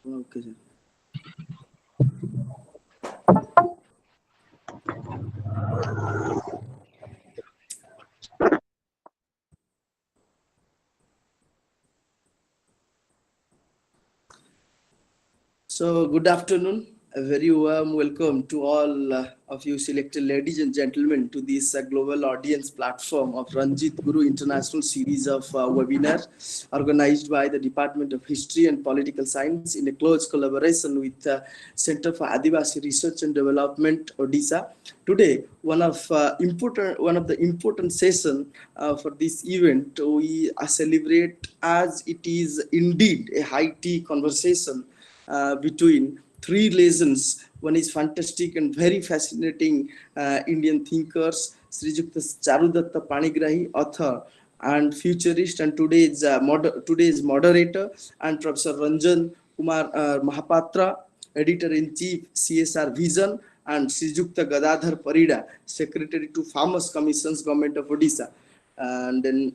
Okay, sir. So, good afternoon. A very warm welcome to all of you selected ladies and gentlemen to this global audience platform of Ranjit Guru International series of webinars organized by the Department of History and Political Science in a close collaboration with Center for Adivasi Research and Development, Odisha. Today, one of the important session for this event, we celebrate as it is indeed a high tea conversation between three legends. One is fantastic and very fascinating Indian thinkers, Srijukta Charudatta Panigrahi, author and futurist, and today's moderator, and Professor Ranjan Kumar Mohapatra, editor-in-chief, CSR Vision, and Srijukta Gadadhara Parida, secretary to Farmers Commissions, Government of Odisha. And then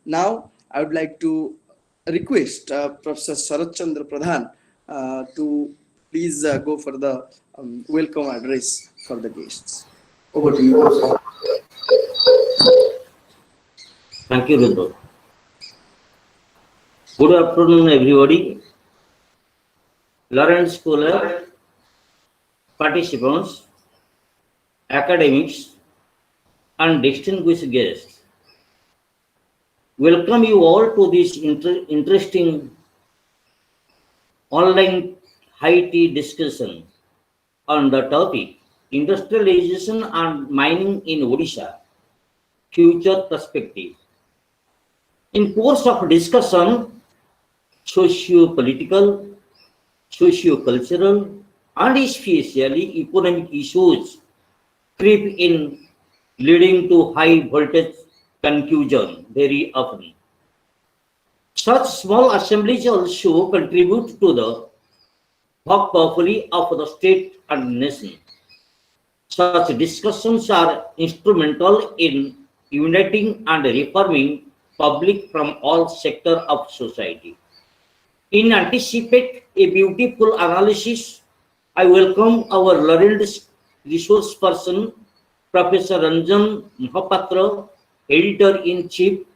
now I would like to request Professor Sarat Chandra Pradhan to please go for the welcome address for the guests. Over to you. Thank you, Rudra. Good afternoon, everybody. Learned scholar, participants, academics, and distinguished guests. Welcome you all to this interesting online high tea discussion on the topic industrialization and mining in Odisha, future perspective. In course of discussion, socio-political, socio-cultural, and especially economic issues creep in, leading to high voltage conclusion very often. Such small assemblies also contribute to the portfolio of the state and nation. Such discussions are instrumental in uniting and reforming public from all sectors of society. In anticipate a beautiful analysis, I welcome our learned resource person, Professor Ranjan Mohapatra, editor-in-chief,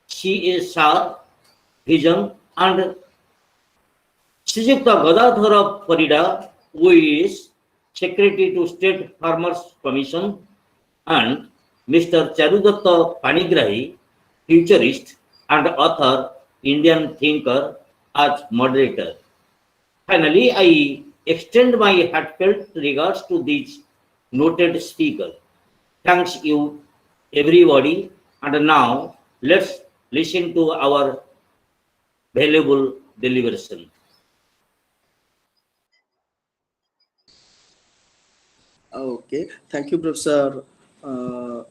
CSR VISION, and Srijukta Gadadhara Parida, who is Secretary to State Farmers Commission, and Mr. Charudatta Panigrahi, futurist and author, Indian thinker, as moderator. Finally, I extend my heartfelt regards to this noted speaker. Thanks you, everybody. And now, let's listen to our valuable deliberation. Okay, thank you, Professor Sarat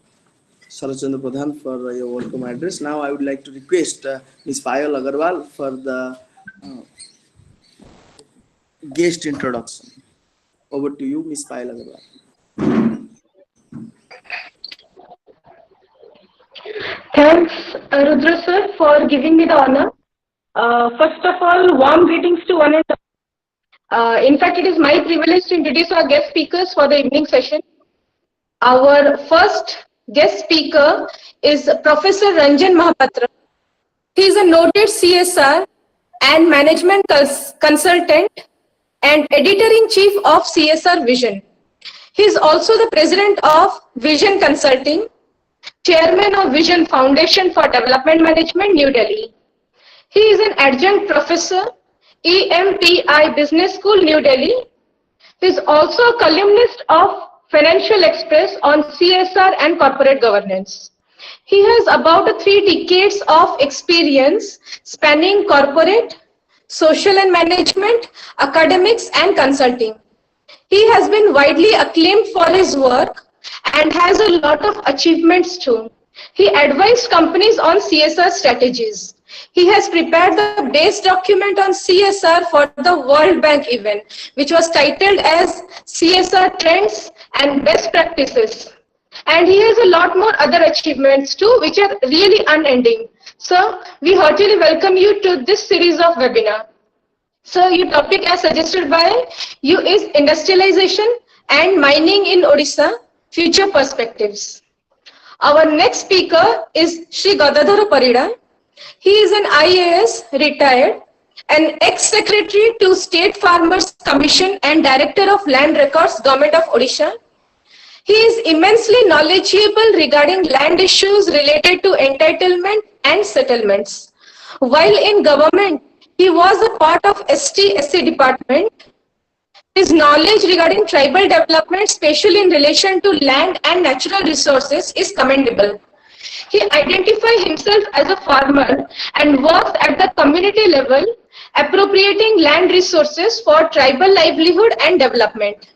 Chandra Pradhan, for your welcome address. Now I would like to request Ms. Payal Agarwal for the guest introduction. Over to you, Ms. Payal Agarwal. Thanks, Rudra sir, for giving me the honor. First of all, warm greetings to one and all. In fact, it is my privilege to introduce our guest speakers for the evening session. Our first guest speaker is Professor Ranjan Mohapatra. He is a noted CSR and management consultant and editor-in-chief of CSR VISION. He is also the president of VISION Consulting, chairman of VISION Foundation for Development Management, New Delhi. He is an adjunct professor, EMPI Business School, New Delhi. He is also a columnist of Financial Express on CSR and corporate governance. He has about 3 decades of experience spanning corporate, social and management, academics, and consulting. He has been widely acclaimed for his work and has a lot of achievements too. He advised companies on CSR strategies. He has prepared the base document on CSR for the World Bank event, which was titled as CSR Trends and Best Practices. And he has a lot more other achievements too, which are really unending. So, we heartily welcome you to this series of webinar. So your topic as suggested by you is industrialization and mining in Odisha, future perspectives. Our next speaker is Shri Gadadhara Parida. He is an IAS retired, an ex-secretary to State Farmers Commission and Director of Land Records, Govt of Odisha. He is immensely knowledgeable regarding land issues related to entitlement and settlements. While in government, he was a part of ST-SC department. His knowledge regarding tribal development, especially in relation to land and natural resources, is commendable. He identifies himself as a farmer and works at the community level, appropriating land resources for tribal livelihood and development.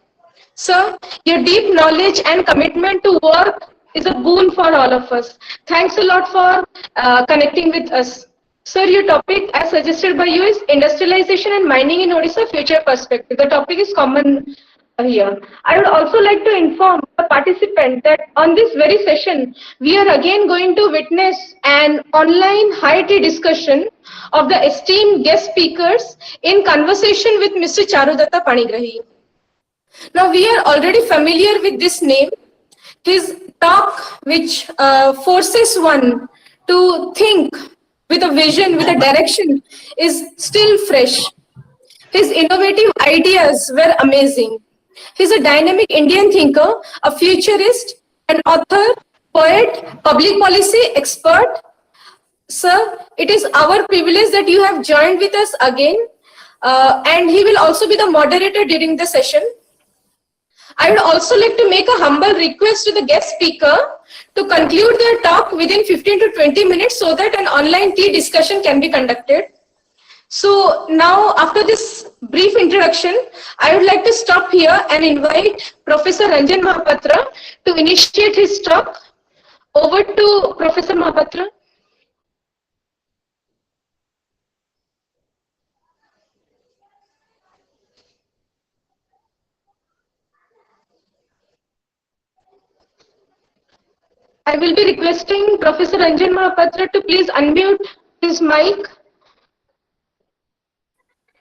Sir, your deep knowledge and commitment to work is a boon for all of us. Thanks a lot for connecting with us. Sir, your topic as suggested by you is industrialization and mining in Odisha, future perspective. The topic is common here. I would also like to inform the participant that on this very session, we are again going to witness an online high-tea discussion of the esteemed guest speakers in conversation with Mr. Charudatta Panigrahi. Now, we are already familiar with this name. His talk, which forces one to think with a vision, with a direction, is still fresh. His innovative ideas were amazing. He's a dynamic Indian thinker, a futurist, an author, poet, public policy expert. Sir, it is our privilege that you have joined with us again, and he will also be the moderator during the session. I would also like to make a humble request to the guest speaker to conclude their talk within 15 to 20 minutes so that an online tea discussion can be conducted. So now, after this brief introduction, I would like to stop here and invite Professor Ranjan Mohapatra to initiate his talk. Over to Professor Mohapatra. I will be requesting Professor Ranjan Mohapatra to please unmute his mic.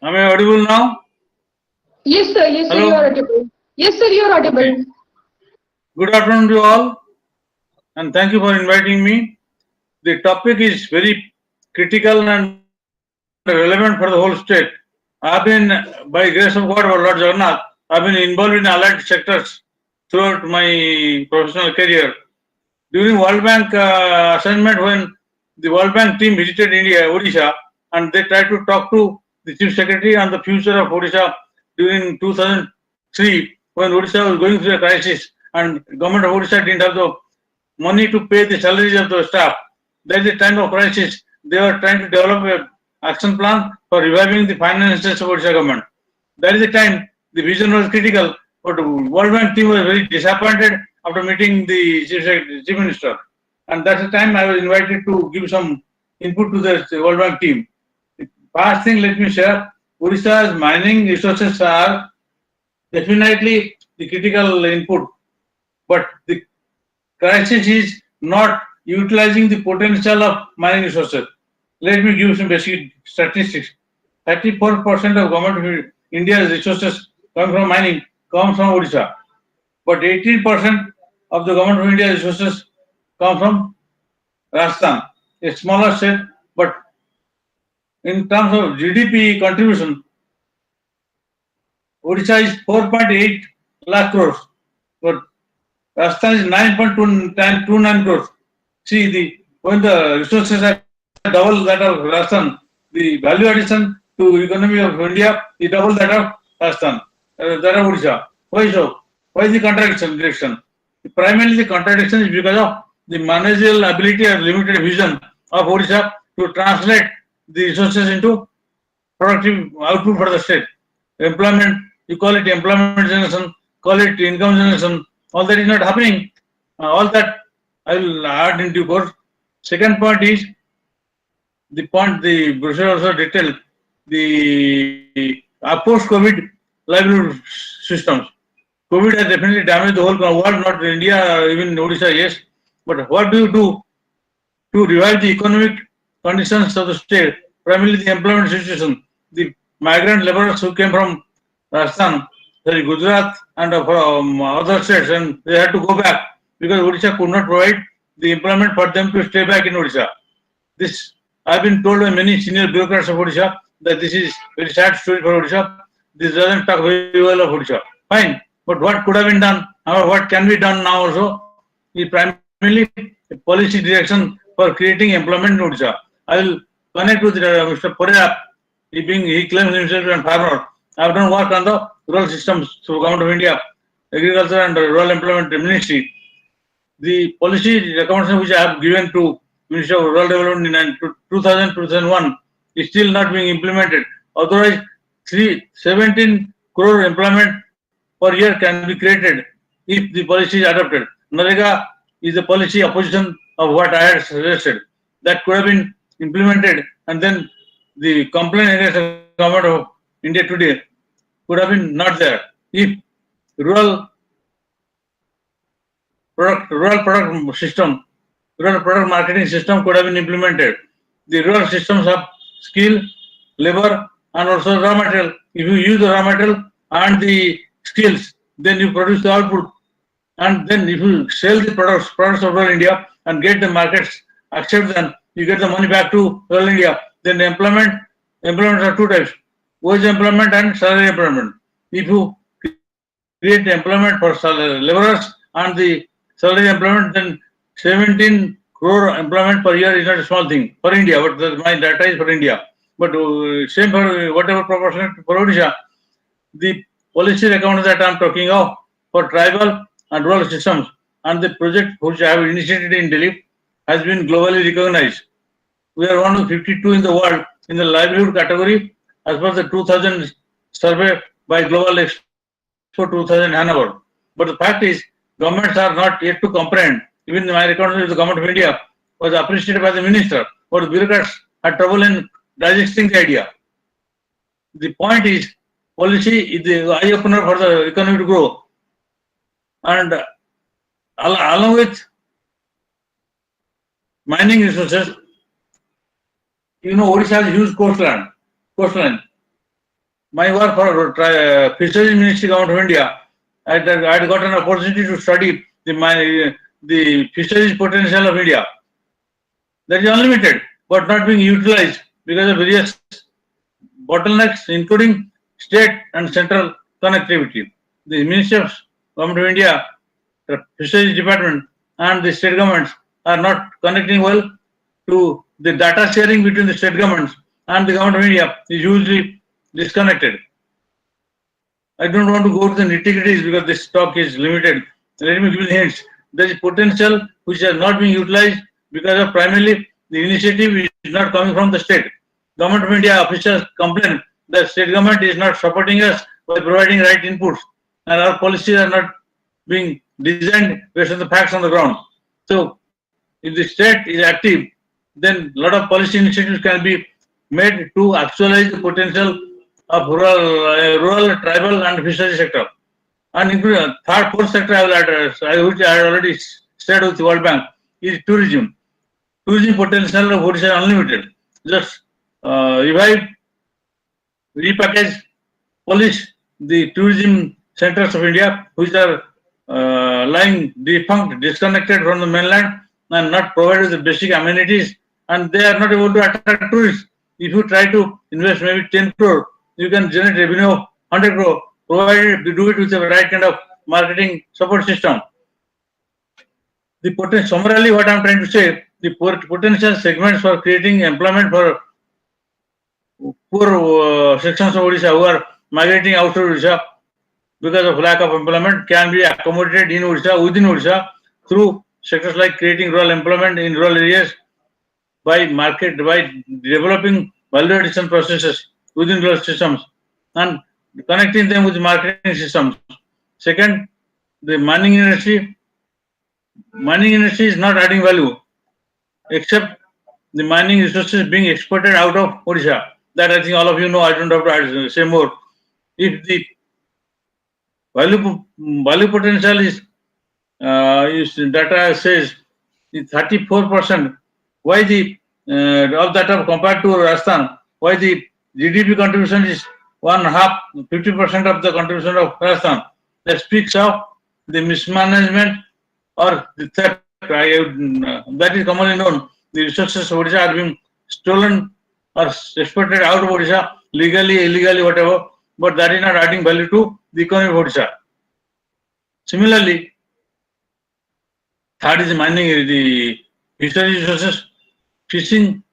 Am I audible now? Yes, sir. Yes, sir. Hello? You are audible. Yes, sir. You are audible. Okay. Good afternoon to all, and thank you for inviting me. The topic is very critical and relevant for the whole state. I have been, by grace of God or Lord Jagannath, I have been involved in allied sectors throughout my professional career. During World Bank assignment, when the World Bank team visited India, Odisha, and they tried to talk to the Chief Secretary on the future of Odisha during 2003, when Odisha was going through a crisis and government of Odisha didn't have the money to pay the salaries of the staff. That is the time of crisis. They were trying to develop an action plan for reviving the finances of Odisha government. That is the time the vision was critical, but the World Bank team was very disappointed after meeting the Chief Minister. And that's the time I was invited to give some input to the World Bank team. The first thing, let me share, Odisha's mining resources are definitely the critical input, but the crisis is not utilizing the potential of mining resources. Let me give some basic statistics. 34% of government of India's resources coming from mining comes from Odisha, but 18% of the government of India's resources come from Rajasthan, a smaller state, but in terms of GDP contribution, Odisha is 4.8 lakh crores, but Rajasthan is 9.29 crores. See, when the resources are double that of Rajasthan, the value addition to economy of India is double that of Rajasthan, that of Odisha. Why so? Why the contradiction? Primarily, the contradiction is because of the managerial ability or limited vision of Odisha to translate the resources into productive output for the state. Employment, you call it employment generation, call it income generation, all that is not happening. All that I will add in due course. Second point is the point the brochure also detailed, the post-COVID livelihood systems. COVID has definitely damaged the whole world, not India, even Odisha, yes. But what do you do to revive the economic conditions of the state, primarily the employment situation? The migrant laborers who came from Rajasthan, sorry, Gujarat and from other states, and they had to go back because Odisha could not provide the employment for them to stay back in Odisha. This, I've been told by many senior bureaucrats of Odisha that this is very sad story for Odisha. This doesn't talk very well of Odisha. Fine, but what could have been done, or what can be done now also, is primarily a policy direction for creating employment in Odisha. I will connect with Mr. Parida. He claims himself to be a farmer. I have done work on the rural systems through Govt of India, Agriculture and Rural Employment Ministry. The policy recommendation which I have given to Ministry of Rural Development in 2000-2001 is still not being implemented. Otherwise, 17 crore employment per year can be created if the policy is adopted. Narega is the policy opposition of what I had suggested. That could have been implemented, and then the complaint against the Government of India today could have been not there if rural product system, rural product marketing system could have been implemented. The rural systems have skill, labor, and also raw material. If you use the raw material and the skills, then you produce the output. And then if you sell the products of rural India and get the markets, accept them, you get the money back to rural India. Then the employment are two types: wage employment and salary employment. If you create employment for laborers and the salary employment, then 17 crore employment per year is not a small thing for India. But my data is for India. But same for whatever proportion for Odisha. The policy recommendation that I am talking of for tribal and rural systems and the project which I have initiated in Delhi has been globally recognized. We are one of 52 in the world in the livelihood category as per the 2000 survey by Global Expo 2000 Hanover. But the fact is, governments are not yet to comprehend. Even my recommendation of the Government of India was appreciated by the minister, but the bureaucrats had trouble in digesting the idea. The point is, policy is the eye opener for the economy to grow. And along with mining resources, Odisha has huge coastline. My work for Fisheries Ministry, Government of India, I had got an opportunity to study the fisheries potential of India. That is unlimited, but not being utilized because of various bottlenecks, including state and central connectivity. The Ministry of Government of India, the Fisheries Department, and the state governments are not connecting well to the data sharing between the state governments and the Government of India is hugely disconnected. I don't want to go to the nitty-gritties because this talk is limited. Let me give you the hints. There is potential which is not being utilized because of primarily the initiative is not coming from the state. Government of India officials complain that state government is not supporting us by providing right inputs, and our policies are not being designed based on the facts on the ground. So, if the state is active, then a lot of policy initiatives can be made to actualize the potential of rural, tribal, and fishery sector. And including third, fourth sector I will address, which I had already said with the World Bank, is tourism. Tourism potential of Odisha is unlimited. Just revive, repackage, polish the tourism centers of India, which are lying defunct, disconnected from the mainland, and not provided the basic amenities, and they are not able to attract tourists. If you try to invest maybe 10 crore, you can generate revenue of 100 crore, provided you do it with the right kind of marketing support system. Summarily, what I am trying to say, the potential segments for creating employment for poor sections of Odisha who are migrating outside Odisha because of lack of employment can be accommodated in Odisha, within Odisha, through sectors like creating rural employment in rural areas by developing value addition processes within rural systems and connecting them with marketing systems. Second, the mining industry is not adding value except the mining resources being exported out of Odisha. That I think all of you know, I don't have to say more. If the value potential is data says 34%, why the of that compared to Rajasthan, why the GDP contribution is 50% of the contribution of Rajasthan. That speaks of the mismanagement or the theft. That is commonly known. The resources of Odisha are being stolen or exported out of Odisha, legally, illegally, whatever, but that is not adding value to the economy of Odisha. Similarly, third is mining, the fishery resources, fishing.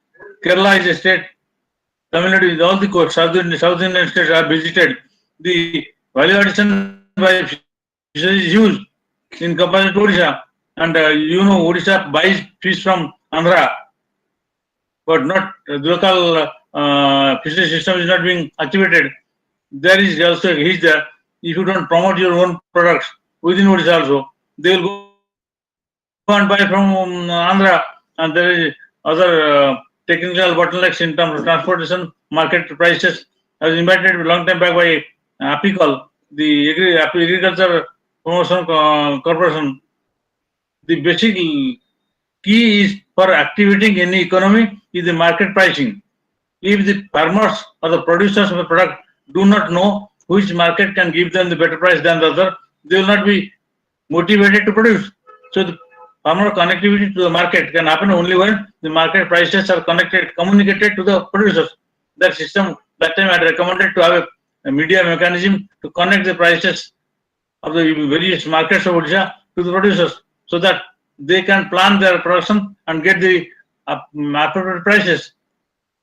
Kerala is a state. Tamil Nadu, all the coasts, South Indian states are visited. The value addition by fisheries is huge in comparison to Odisha. And Odisha buys fish from Andhra, but not the local fishery system is not being activated. There is also a hitch there. If you don't promote your own products within Odisha also, they will go and buy from Andhra, and there is other technical bottlenecks in terms of transportation, market prices. I was invited a long time back by APICOL, the Agriculture Promotion Corporation. The basic key is for activating any economy is the market pricing. If the farmers or the producers of the product do not know which market can give them the better price than the other, they will not be motivated to produce. So the farmer connectivity to the market can happen only when the market prices are communicated to the producers. That system, that time I had recommended to have a media mechanism to connect the prices of the various markets of Odisha to the producers, so that they can plan their production and get the appropriate prices.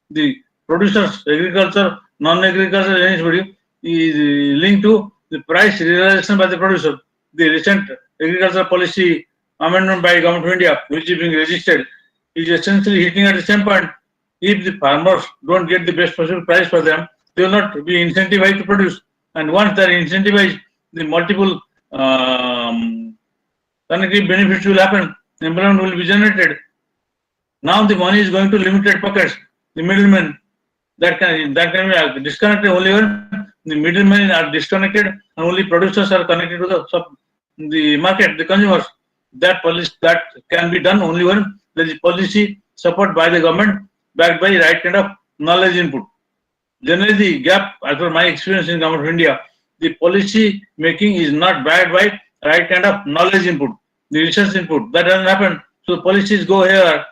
The producers, agriculture, non-agriculture, anybody is linked to the price realization by the producer. The recent agricultural policy amendment by Government of India, which is being registered, is essentially hitting at the same point. If the farmers don't get the best possible price for them, they will not be incentivized to produce. And once they are incentivized, the multiple connective benefits will happen, employment will be generated. Now the money is going to limited pockets, the middlemen. That can be disconnected only when the middlemen are disconnected and only producers are connected to the market, the consumers. That can be done only when there is policy support by the government, backed by right kind of knowledge input. Generally, the gap, as per my experience in Government of India, the policy making is not backed by right kind of knowledge input, the research input. That doesn't happen. So policies go here,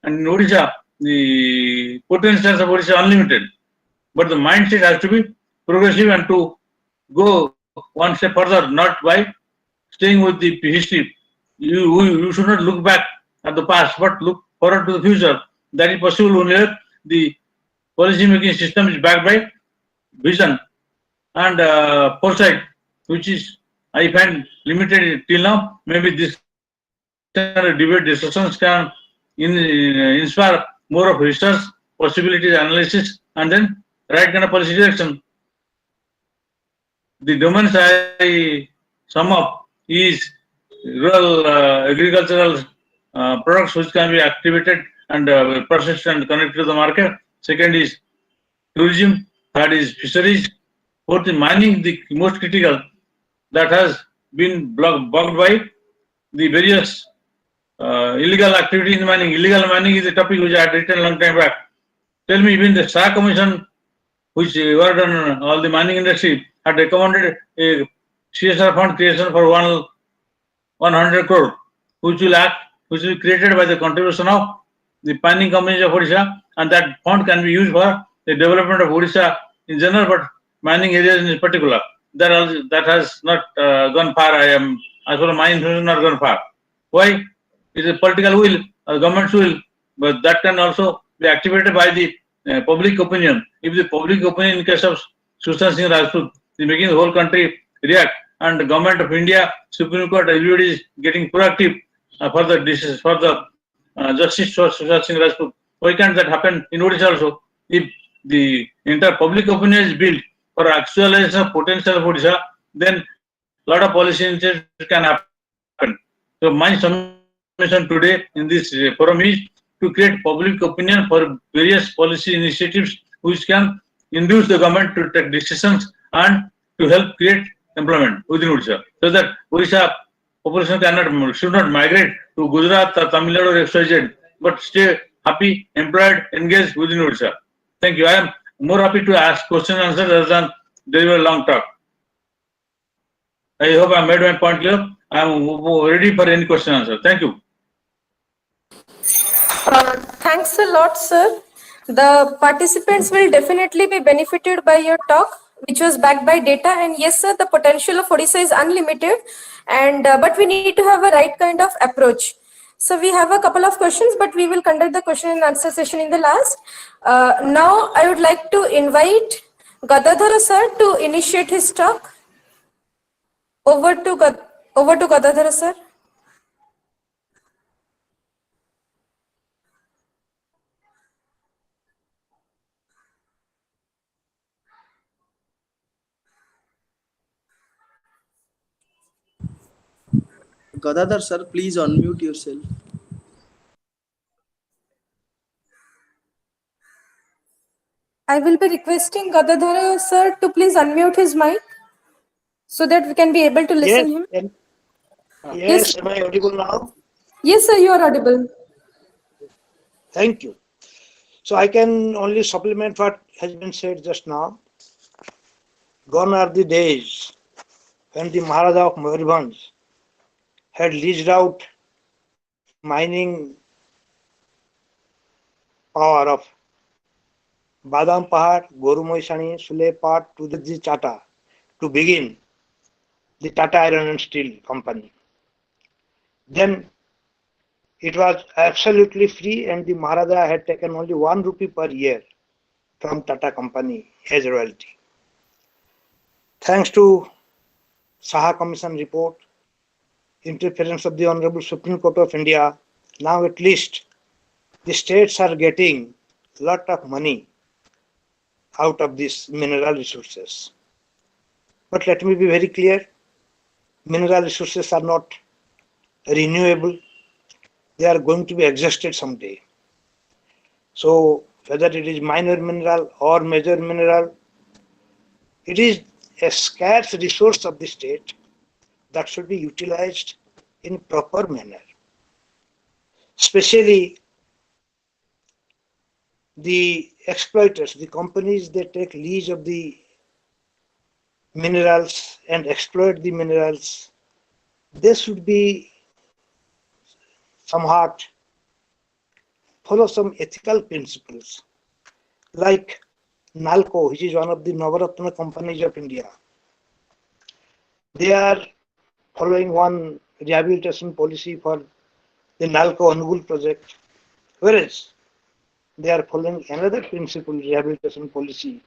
and in Odisha, the potentials of Odisha is unlimited. But the mindset has to be progressive and to go one step further, not by staying with the history. You should not look back at the past, but look forward to the future. That is possible only if the policy making system is backed by vision and foresight, which is, I find, limited till now. Maybe this kind of debate discussions can inspire more of research, possibilities analysis, and then right kind of policy direction. The domains I sum up is rural agricultural products which can be activated and processed and connected to the market. Second is tourism. Third is fisheries. Fourth is mining, the most critical, that has been bogged by the various illegal activity in mining. Illegal mining is a topic which I had written a long time back. Tell me, even the SAR Commission, which worked on all the mining industry, had recommended a CSR fund creation for 100 crore, which will be created by the contribution of the mining companies of Odisha, and that fund can be used for the development of Odisha in general, but mining areas in particular. That has not gone far. As far as my information, not gone far. Why? It's a political will, a government's will, but that can also be activated by the public opinion. If the public opinion in case of Sushant Singh Rajput is making the whole country react, and the Government of India, Supreme Court, everybody is getting proactive for the justice for Sushant Singh Rajput. Why can't that happen in Odisha also? If the entire public opinion is built for actualization of potential of Odisha, then a lot of policy initiatives can happen. So my submission today in this forum is to create public opinion for various policy initiatives which can induce the government to take decisions and to help create employment within Odisha, so that Odisha population should not migrate to Gujarat or Tamil Nadu or XYZ, but stay happy, employed, engaged within Odisha. Thank you. I more happy to ask question and answer rather than deliver a long talk. I hope I made my point clear. I am ready for any question and answer. Thank you. Thanks a lot, sir. The participants will definitely be benefited by your talk, which was backed by data. And yes, sir, the potential of Odisha is unlimited, and but we need to have a right kind of approach. So we have a couple of questions, but we will conduct the question and answer session in the last. Now I would like to invite Gadadhara sir to initiate his talk. Over to Gadadhara sir. Gadadhar sir, please unmute yourself. I will be requesting Gadadhara sir to please unmute his mic so that we can be able to listen him. Yes, am I audible now? Yes, sir, you are audible. Thank you. So I can only supplement what has been said just now. Gone are the days when the Maharaja of Mohapatra had leased out the mining power of Badam Pahad, Goru Moisani, Sule Pahad to the Tata to begin the Tata Iron and Steel Company. Then it was absolutely free and the Maharaja had taken only 1 rupee per year from Tata Company as royalty. Thanks to Saha Commission report, interference of the Honorable Supreme Court of India, now at least the states are getting a lot of money out of these mineral resources. But let me be very clear, mineral resources are not renewable. They are going to be exhausted someday. So whether it is minor mineral or major mineral, it is a scarce resource of the state that should be utilized in proper manner. Especially the exploiters, the companies that take lease of the minerals and exploit the minerals, they should be somewhat follow some ethical principles. Like Nalco, which is one of the Navaratna companies of India, they are following one rehabilitation policy for the Nalco Angul project, whereas they are following another principle rehabilitation policy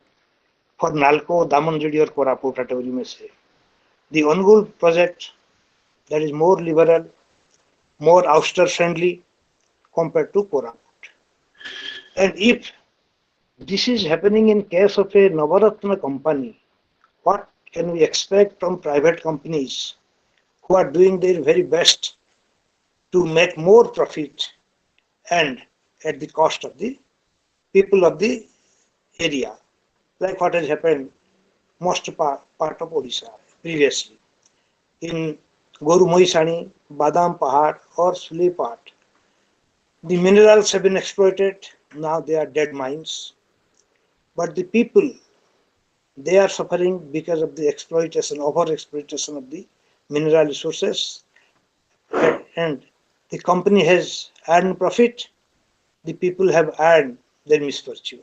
for Nalco, Damanjodi or Koraput, whatever you may say. The Angul project that is more liberal, more ouster friendly compared to Koraput. And if this is happening in case of a Navaratna company, what can we expect from private companies who are doing their very best to make more profit and at the cost of the people of the area, like what has happened most part of Odisha previously. In Goru Moisani, Badam Pahad or Sule Pahad, the minerals have been exploited, now they are dead mines. But the people, they are suffering because of the exploitation, over-exploitation of the mineral resources, and the company has earned profit, the people have earned their misfortune.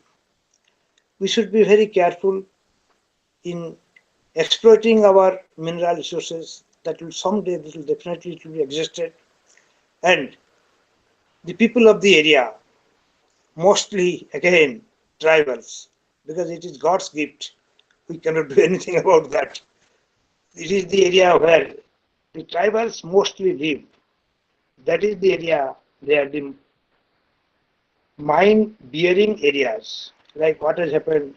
We should be very careful in exploiting our mineral resources. That will someday, this will definitely be existed, and the people of the area, mostly again tribals, because it is God's gift, we cannot do anything about that. It is the area where the tribals mostly live. That is the area where the mine bearing areas, like what has happened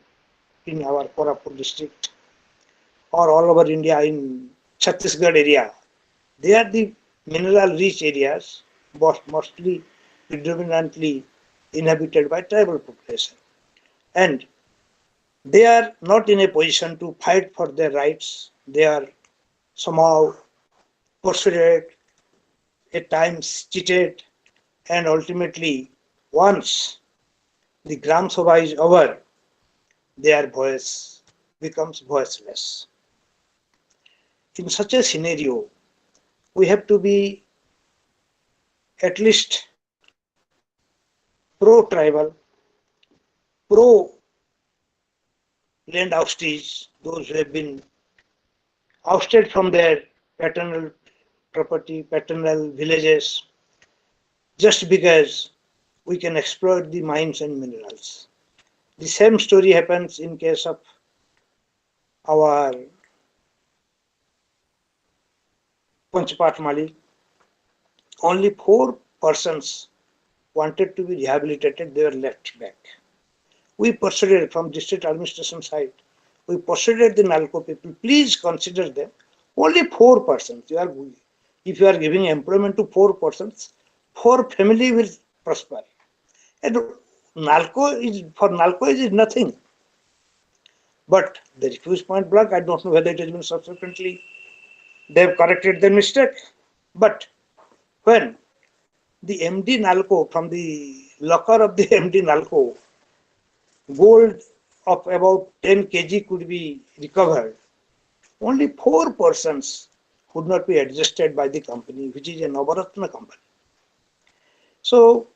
in our Koraput district or all over India in Chhattisgarh area. They are the mineral rich areas, mostly predominantly inhabited by tribal population. And they are not in a position to fight for their rights. They are somehow persuaded, at times cheated, and ultimately once the Gram Sabha is over, their voice becomes voiceless. In such a scenario, we have to be at least pro-tribal, pro-land oustees, those who have been ousted from their paternal property, paternal villages, just because we can exploit the mines and minerals. The same story happens in case of our Panchpat Mali. Only 4 persons wanted to be rehabilitated, they were left back. We persuaded from district administration side, we persuaded the NALCO people, please consider them. Only 4 persons. If you are giving employment to 4 persons, 4 family will prosper. And NALCO is nothing. But they refused point blank. I don't know whether it has been subsequently they have corrected their mistake. But when the MD NALCO, from the locker of the MD NALCO, gold of about 10 kg could be recovered, only 4 persons would not be adjusted by the company, which is a Navaratna company. So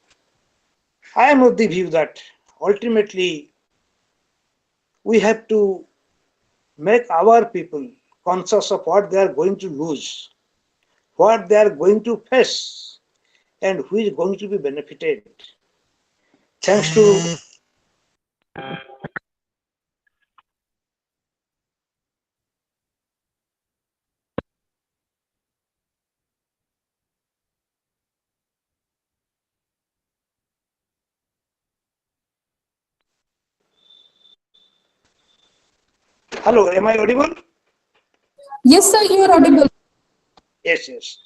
I am of the view that ultimately we have to make our people conscious of what they are going to lose, what they are going to face, and who is going to be benefited. Thanks to hello, am I audible? Yes, sir, you are audible. Yes, yes.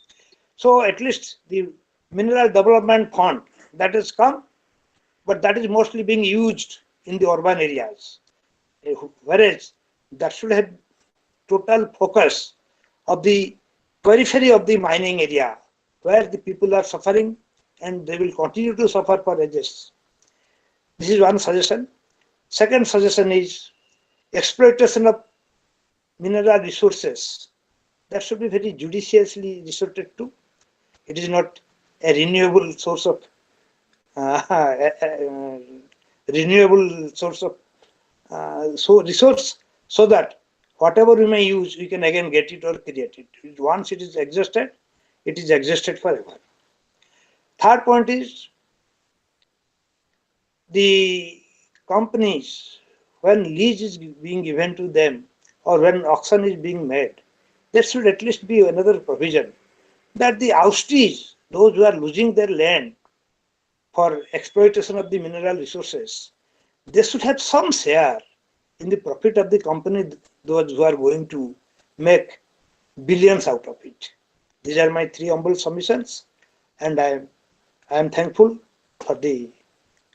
So at least the mineral development fund that has come, but that is mostly being used in the urban areas. Whereas that should have total focus of the periphery of the mining area, where the people are suffering and they will continue to suffer for ages. This is one suggestion. Second suggestion is exploitation of mineral resources. That should be very judiciously resorted to. It is not a renewable source of resource, so that whatever we may use, we can again get it or create it. Once it is exhausted forever. Third point is the companies, when lease is being given to them or when auction is being made, there should at least be another provision that the oustees, those who are losing their land for exploitation of the mineral resources, they should have some share in the profit of the company, those who are going to make billions out of it. These are my 3 humble submissions, and I am thankful for the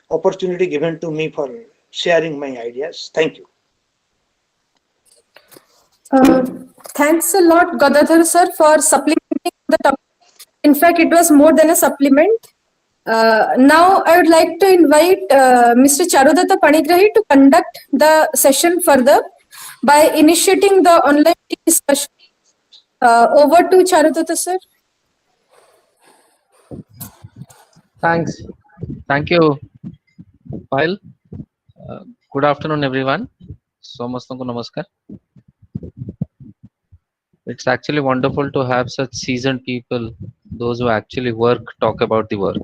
opportunity given to me for sharing my ideas. Thank you. Thanks a lot, Gadadhar sir, for supplementing the topic. In fact, it was more than a supplement. Now, I would like to invite Mr. Charudatta Panigrahi to conduct the session further by initiating the online discussion. Over to Charudatta sir. Thanks. Thank you, Payal. Good afternoon, everyone. Somastanku namaskar. It's actually wonderful to have such seasoned people, those who actually work, talk about the work.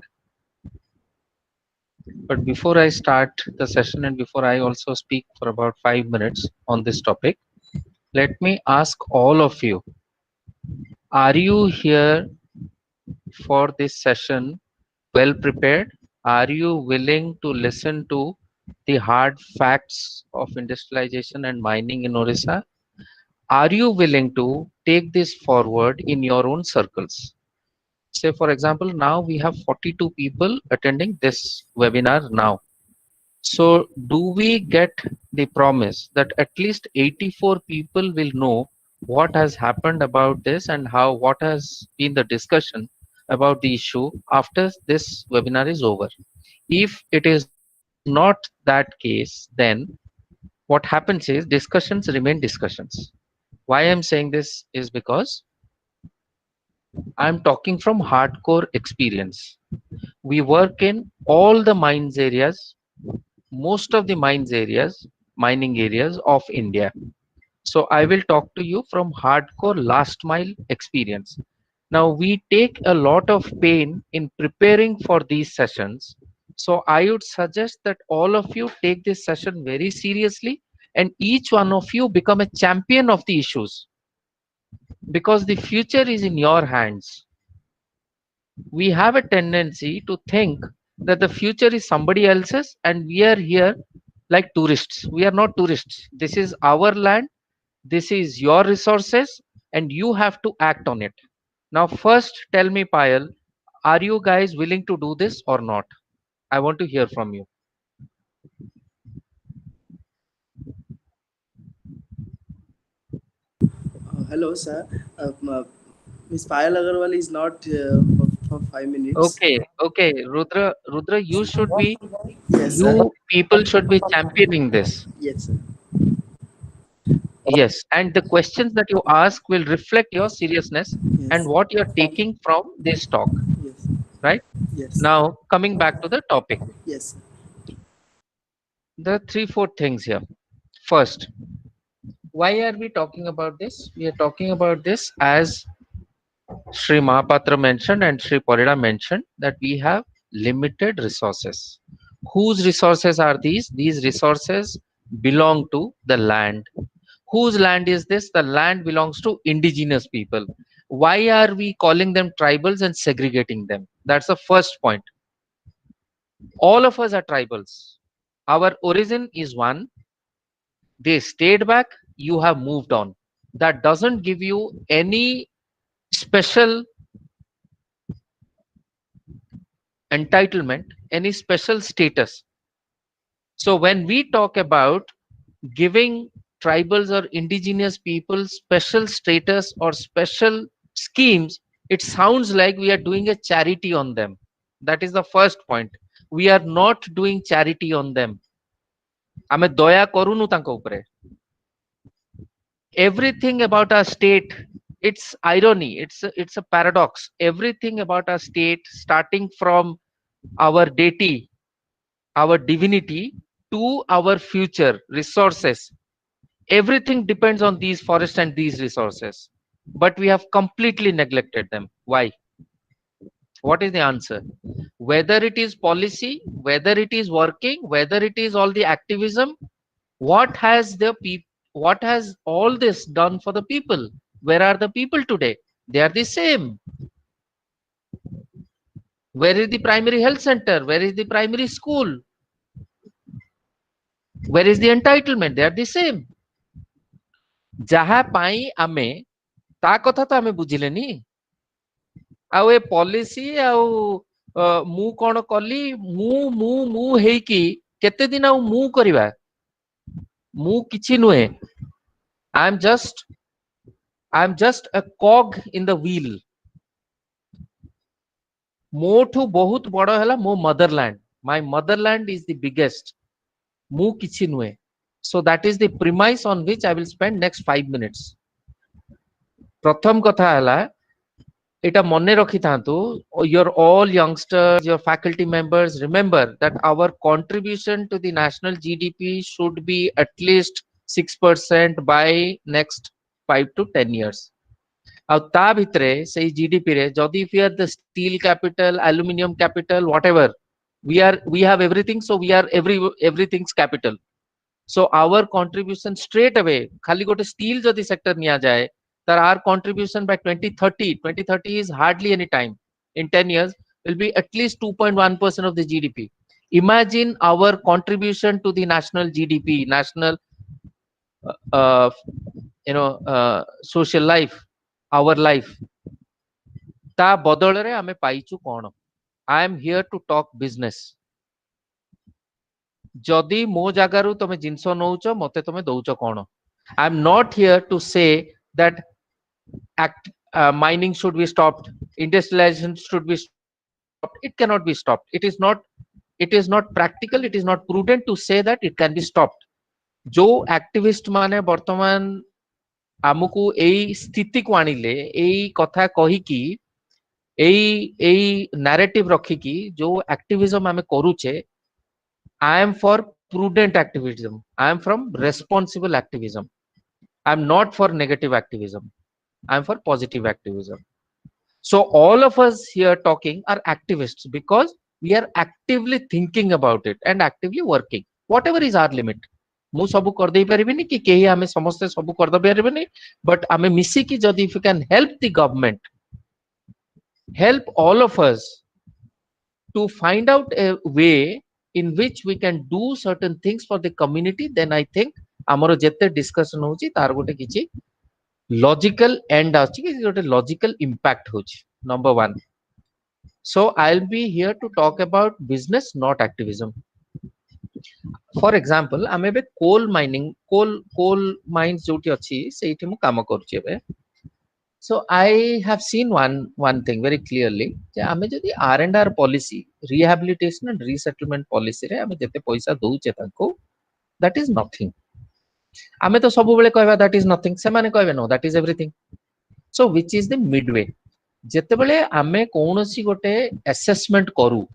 But before I start the session and before I also speak for about 5 minutes on this topic, let me ask all of you, are you here for this session well prepared? Are you willing to listen to the hard facts of industrialization and mining in Odisha? Are you willing to take this forward in your own circles? Say, for example, now we have 42 people attending this webinar now. So do we get the promise that at least 84 people will know what has happened about this and what has been the discussion about the issue after this webinar is over? If it is not that case, then what happens is discussions remain discussions. Why I'm saying this is because I'm talking from hardcore experience. We work in all the mines areas, most of the mining areas of India. So I will talk to you from hardcore last mile experience. Now we take a lot of pain in preparing for these sessions. So I would suggest that all of you take this session very seriously and each one of you become a champion of the issues, because the future is in your hands. We have a tendency to think that the future is somebody else's and we are here like tourists. We are not tourists. This is our land, this is your resources, and you have to act on it. Now first tell me, Payal, are you guys willing to do this or not? I want to hear from you. Hello, sir. Ms. Payal Agarwal is not for 5 minutes. Okay, Rudra, Yes, sir. you people should be championing this. Yes, sir. Yes, and the questions that you ask will reflect your seriousness and Yes, what you're taking from this talk, yes, right? yes, Now, coming back to the topic, yes, there are three, four things here. First, why are we talking about this? We are talking about this as Sri Mohapatra mentioned and Sri Parida mentioned that we have limited resources. Whose resources are these? These resources belong to the land. Whose land is this? The land belongs to indigenous people. Why are we calling them tribals and segregating them? That's the first point. All of us are tribals. Our origin is one. They stayed back. You have moved on. That doesn't give you any special entitlement, any special status. So when we talk about giving tribals or indigenous people special status or special schemes, it sounds like we are doing a charity on them. That is the first point. We are not doing charity on them. ଆମେ ଦୟା କରୁନୁ ତାଙ୍କ ଉପରେ. Everything about our state, it's irony, it's a paradox. Everything about our state, starting from our deity, our divinity, to our future resources, everything depends on these forests and these resources, but we have completely neglected them. Why? What is the answer? Whether it is policy, whether it is working, whether it is all the activism, what has the people, what has all this done for the people? Where are the people today? They are the same. Where is the primary health center? Where is the primary school? Where is the entitlement? They are the same. ଯାହା ପାଇଁ ଆମେ ତା କଥା ତ ଆମେ ବୁଝିଲେନି। ଆଉ ଏ policy ଆଉ ମୁଁ କଣ କଲି, ମୁଁ ହେଇକି କେତେ ଦିନ ଆଉ ମୁଁ କରିବା? ମୁଁ କିଛି ନୁହେଁ। I am just a cog in the wheel. ମୋଠୁ ବହୁତ ବଡ ହେଲା ମୋ motherland. My motherland is the biggest. ମୁଁ କିଛି ନୁହେଁ. So that is the premise on which I will spend next 5 minutes. ପ୍ରଥମ କଥା ହେଲା, এটা মনে রাখিথান্তু, your all youngsters, your faculty members, remember that our contribution to the national GDP should be at least 6% by next 5 to 10 years. ଆଉ ତା ଭିତରେ ସେଇ GDP ରେ ଯଦି if we are the steel capital, aluminum capital, whatever, we have everything, so we are everything's capital. So our contribution straight away, खाली गोटे steel जदि sector निया जाए, that our contribution by 2030 is hardly any time. In 10 years, will be at least 2.1% of the GDP. Imagine our contribution to the national GDP, national, uh, social life, our life. ତା ବଦଳରେ ଆମେ ପାଇଛୁ କଣ? I am here to talk business. ଯଦି ମୋ ଜାଗାରୁ ତମେ ଜିନିଷ ନଉଛ, ମତେ ତମେ ଦଉଛ କଣ? I am not here to say that mining should be stopped, industrialization should be stopped. It cannot be stopped. It is not practical, it is not prudent to say that it can be stopped. जो activist माने वर्तमान आमको एई स्थिति को आनिले एई कथा कही कि एई narrative रखी कि जो एक्टिविज्म आमे करूचे I am for prudent activism, I am from responsible activism, I am not for negative activism, I am for positive activism. So all of us here talking are activists because we are actively thinking about it and actively working whatever is our limit. मु सब कर दे परिबिनी कि केही आमे समस्त सब कर दे परिबिनी, but आमे मिसी कि जदि if you can help the government, help all of us to find out a way in which we can do certain things for the community, then I think amaro jette discussion hochi tar gote kichi logical end achi ki gote logical impact hochi. Number one. So I'll be here to talk about business, not activism. For example, आमे बे coal mining, coal mines जोटी अच्छी से इठी मु काम करूची बे. So I have seen one thing very clearly. जे आमे जदि R&R policy, rehabilitation and resettlement policy रे आमे जते पैसा दउचे ताको, that is nothing. आमे तो सब बेले कहबा that is nothing. से माने कहबे no, that is everything. So which is the midway? जते बेले आमे कोनोसी गोटे assessment करू,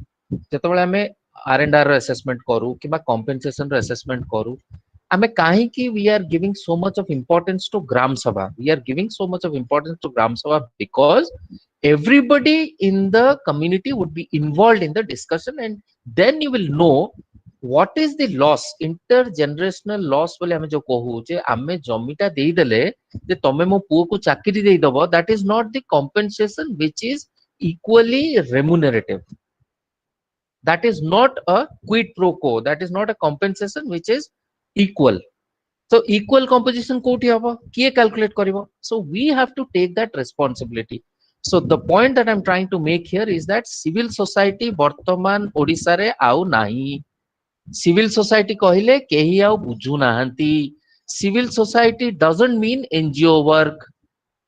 जते बेले आमे R&R assessment करू किबा compensation assessment करू, आमे काहे कि we are giving so much of importance to gram sabha. We are giving so much of importance to gram sabha because everybody in the community would be involved in the discussion, and then you will know what is the loss, intergenerational loss बोले हमें जो कहू जे आमे जमीटा देई देले जे तमे मो पुओ को चाकरी देई दबो, that is not the compensation which is equally remunerative. That is not a quid pro quo, that is not a compensation which is equal. So equal composition koti habo kiye calculate karibo? So we have to take that responsibility. So the point that I'm trying to make here is that civil society ବର୍ତ୍ତମାନ ଓଡ଼ିଶାରେ ଆଉ ନାହିଁ. Civil society କହିଲେ କେହି ଆଉ ବୁଝୁ ନାହାନ୍ତି. Civil society doesn't mean NGO work.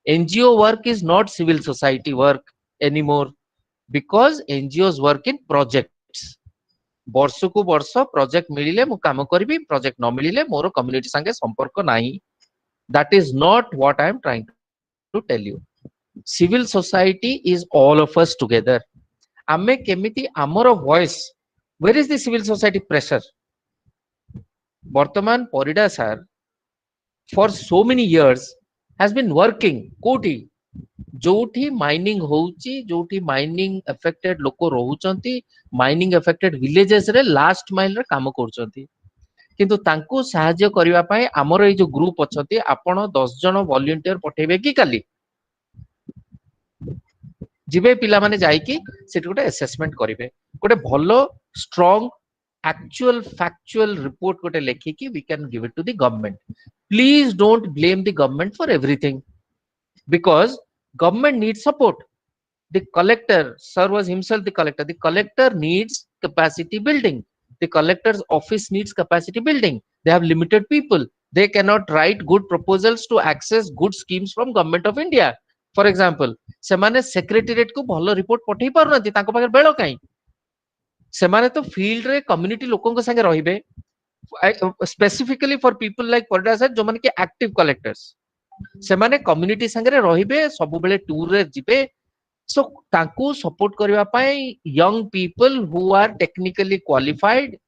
NGO work is not civil society work anymore because NGOs work in projects. ବର୍ଷକୁ ବର୍ଷ ପ୍ରୋଜେକ୍ଟ ମିଳିଲେ ମୁଁ କାମ କରିବି, ପ୍ରୋଜେକ୍ଟ ନ ମିଳିଲେ ମୋର କମ୍ୟୁନିଟି ସାଙ୍ଗେ ସମ୍ପର୍କ ନାହିଁ. That is not what I am trying to tell you. Civil society is all of us together. ଆମେ କେମିତି ଆମର voice, where is the civil society pressure? ବର୍ତ୍ତମାନ Parida sir for so many years has been working କୋଉଠି जोठी mining होउची, जोठी mining affected लोक रहुचंती, mining affected villages रे last mile रे काम करूचंती, किंतु तांको सहाय्य करिवा पई हमर ए जो ग्रुप अछंती आपण 10 जण वॉलंटियर पठेबे कि काली जिबे पिला माने जाई कि सेट गोटे असेसमेंट करिवे, गोटे भलो स्ट्रांग actual factual report गोटे लेखि कि we can give it to the government. Please don't blame the government for everything because government needs support. The collector, sir was himself the collector. The collector needs capacity building. The collector's office needs capacity building. They have limited people. They cannot write good proposals to access good schemes from government of India. For example, semane secretariat को भलो report पठेई पारुनती, तांको पाखे बेलो काई. सेमाने तो field रे community लोकों संगे रहिबे, specifically for people like Parida sir जो माने कि एक्टिव कलेक्टर्स, सेमाने कम्युनिटी संगे रहिबे, सब बेले टूर रे जिबे. सो तांको सपोर्ट करबा पई young people who are technically qualified,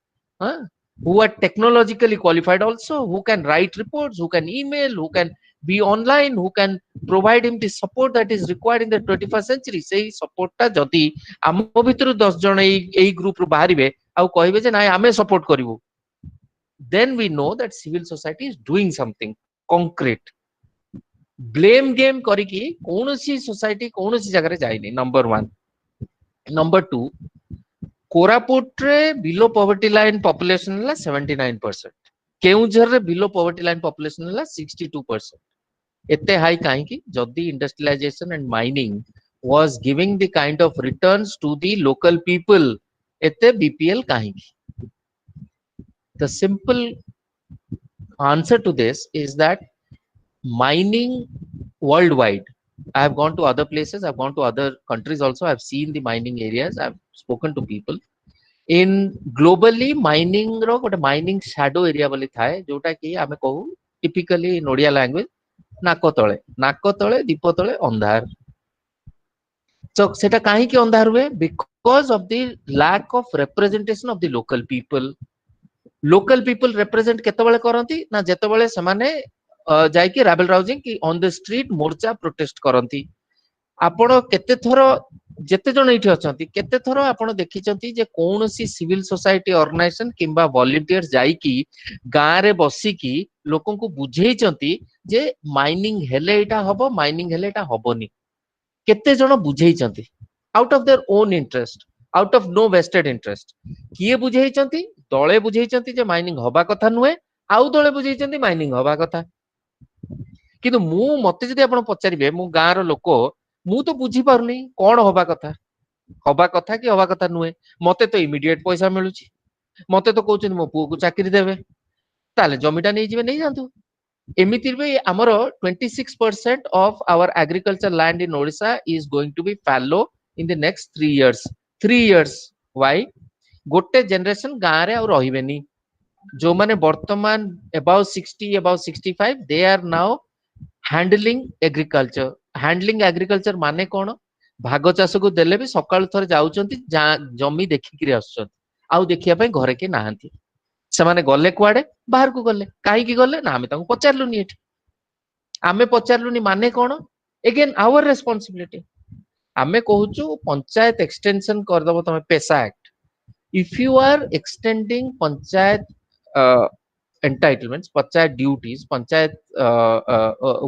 who are technologically qualified also, who can write reports, who can email, who can be online, who can provide him the support that is required in the 21st century. Sei support ta jodi amo bhitru 10 jana ei group ru baharibe au kahibe je nai ame support karibu, then we know that civil society is doing something concrete. Blame game kariki konosi society konosi jaga re jaini. Number 1. Number 2, Koraput रे below poverty line population हला 79%, केउझर रे below poverty line population हला 62%. एते high काहे कि जदी industrialisation and mining was giving the kind of returns to the local people, एते BPL काहे कि. The simple answer to this is that mining worldwide, I have gone to other places, I've gone to other countries also, I've seen the mining areas, I've spoken to people. In globally mining रो गोटे mining shadow area बोली थाए जोटा कि आमे कहू typically इन Odia language नाक तळे दीप तळे अंधार तो सेटा काहे कि अंधार हुए because of the lack of representation of the local people represent केतेबेले करंती ना जेतेबेले समाने जायकी राबेल राउजिंग की ऑन द स्ट्रीट मोर्चा प्रोटेस्ट करंती आपण केते थरो जेते जण एठी अछंती केते थरो आपण देखिचंती जे कोनोसी सिविल सोसाइटी ऑर्गेनाइजेशन किंबा वॉलंटियर्स जाईकी गां रे बसिकी लोकन को बुझेइचंती जे माइनिंग हेले एटा हबो माइनिंग हेले एटा हबोनी केते जण बुझेइचंती out of their own interest out of no vested interest किए बुझेइचंती दळे बुझेइचंती जे माइनिंग हबा कथा नुहे आउ दळे बुझेइचंती माइनिंग हबा कथा किंतु मु मते जदि आपण पचारिबे मु गां रो लोक मु तो बुझी पारुनी कोन हबा कथा कि हबा कथा नुहे मते तो इमीडिएट पैसा मिलुची मते तो कहउछन मो पुओ को चाकरी देबे ताले जमीटा नै जिवे नै जानतु एमिति बे हमर 26% of our agriculture land in Odisha is going to be fallow in the next 3 years व्हाई गोटे जनरेशन गां रे और रहिबेनी जो माने वर्तमान about 60 about 65 they are now handling agriculture माने कोन भाग चाष को देले भी सकाळ थरे जाउचंती जमी देखिकरी आछंती आउ देखिया पय घरे के नाहंती सेमाने गले कुआडे बाहर को गले काहे की गले ना हमें ताको पचारलुनी एठी आमे पचारलुनी माने कोन अगेन आवर रेस्पोंसिबिलिटी आमे कहूचु पंचायत एक्सटेंशन कर दबो तमे PESA act if you are extending panchayat entitlements panchayat duties panchayat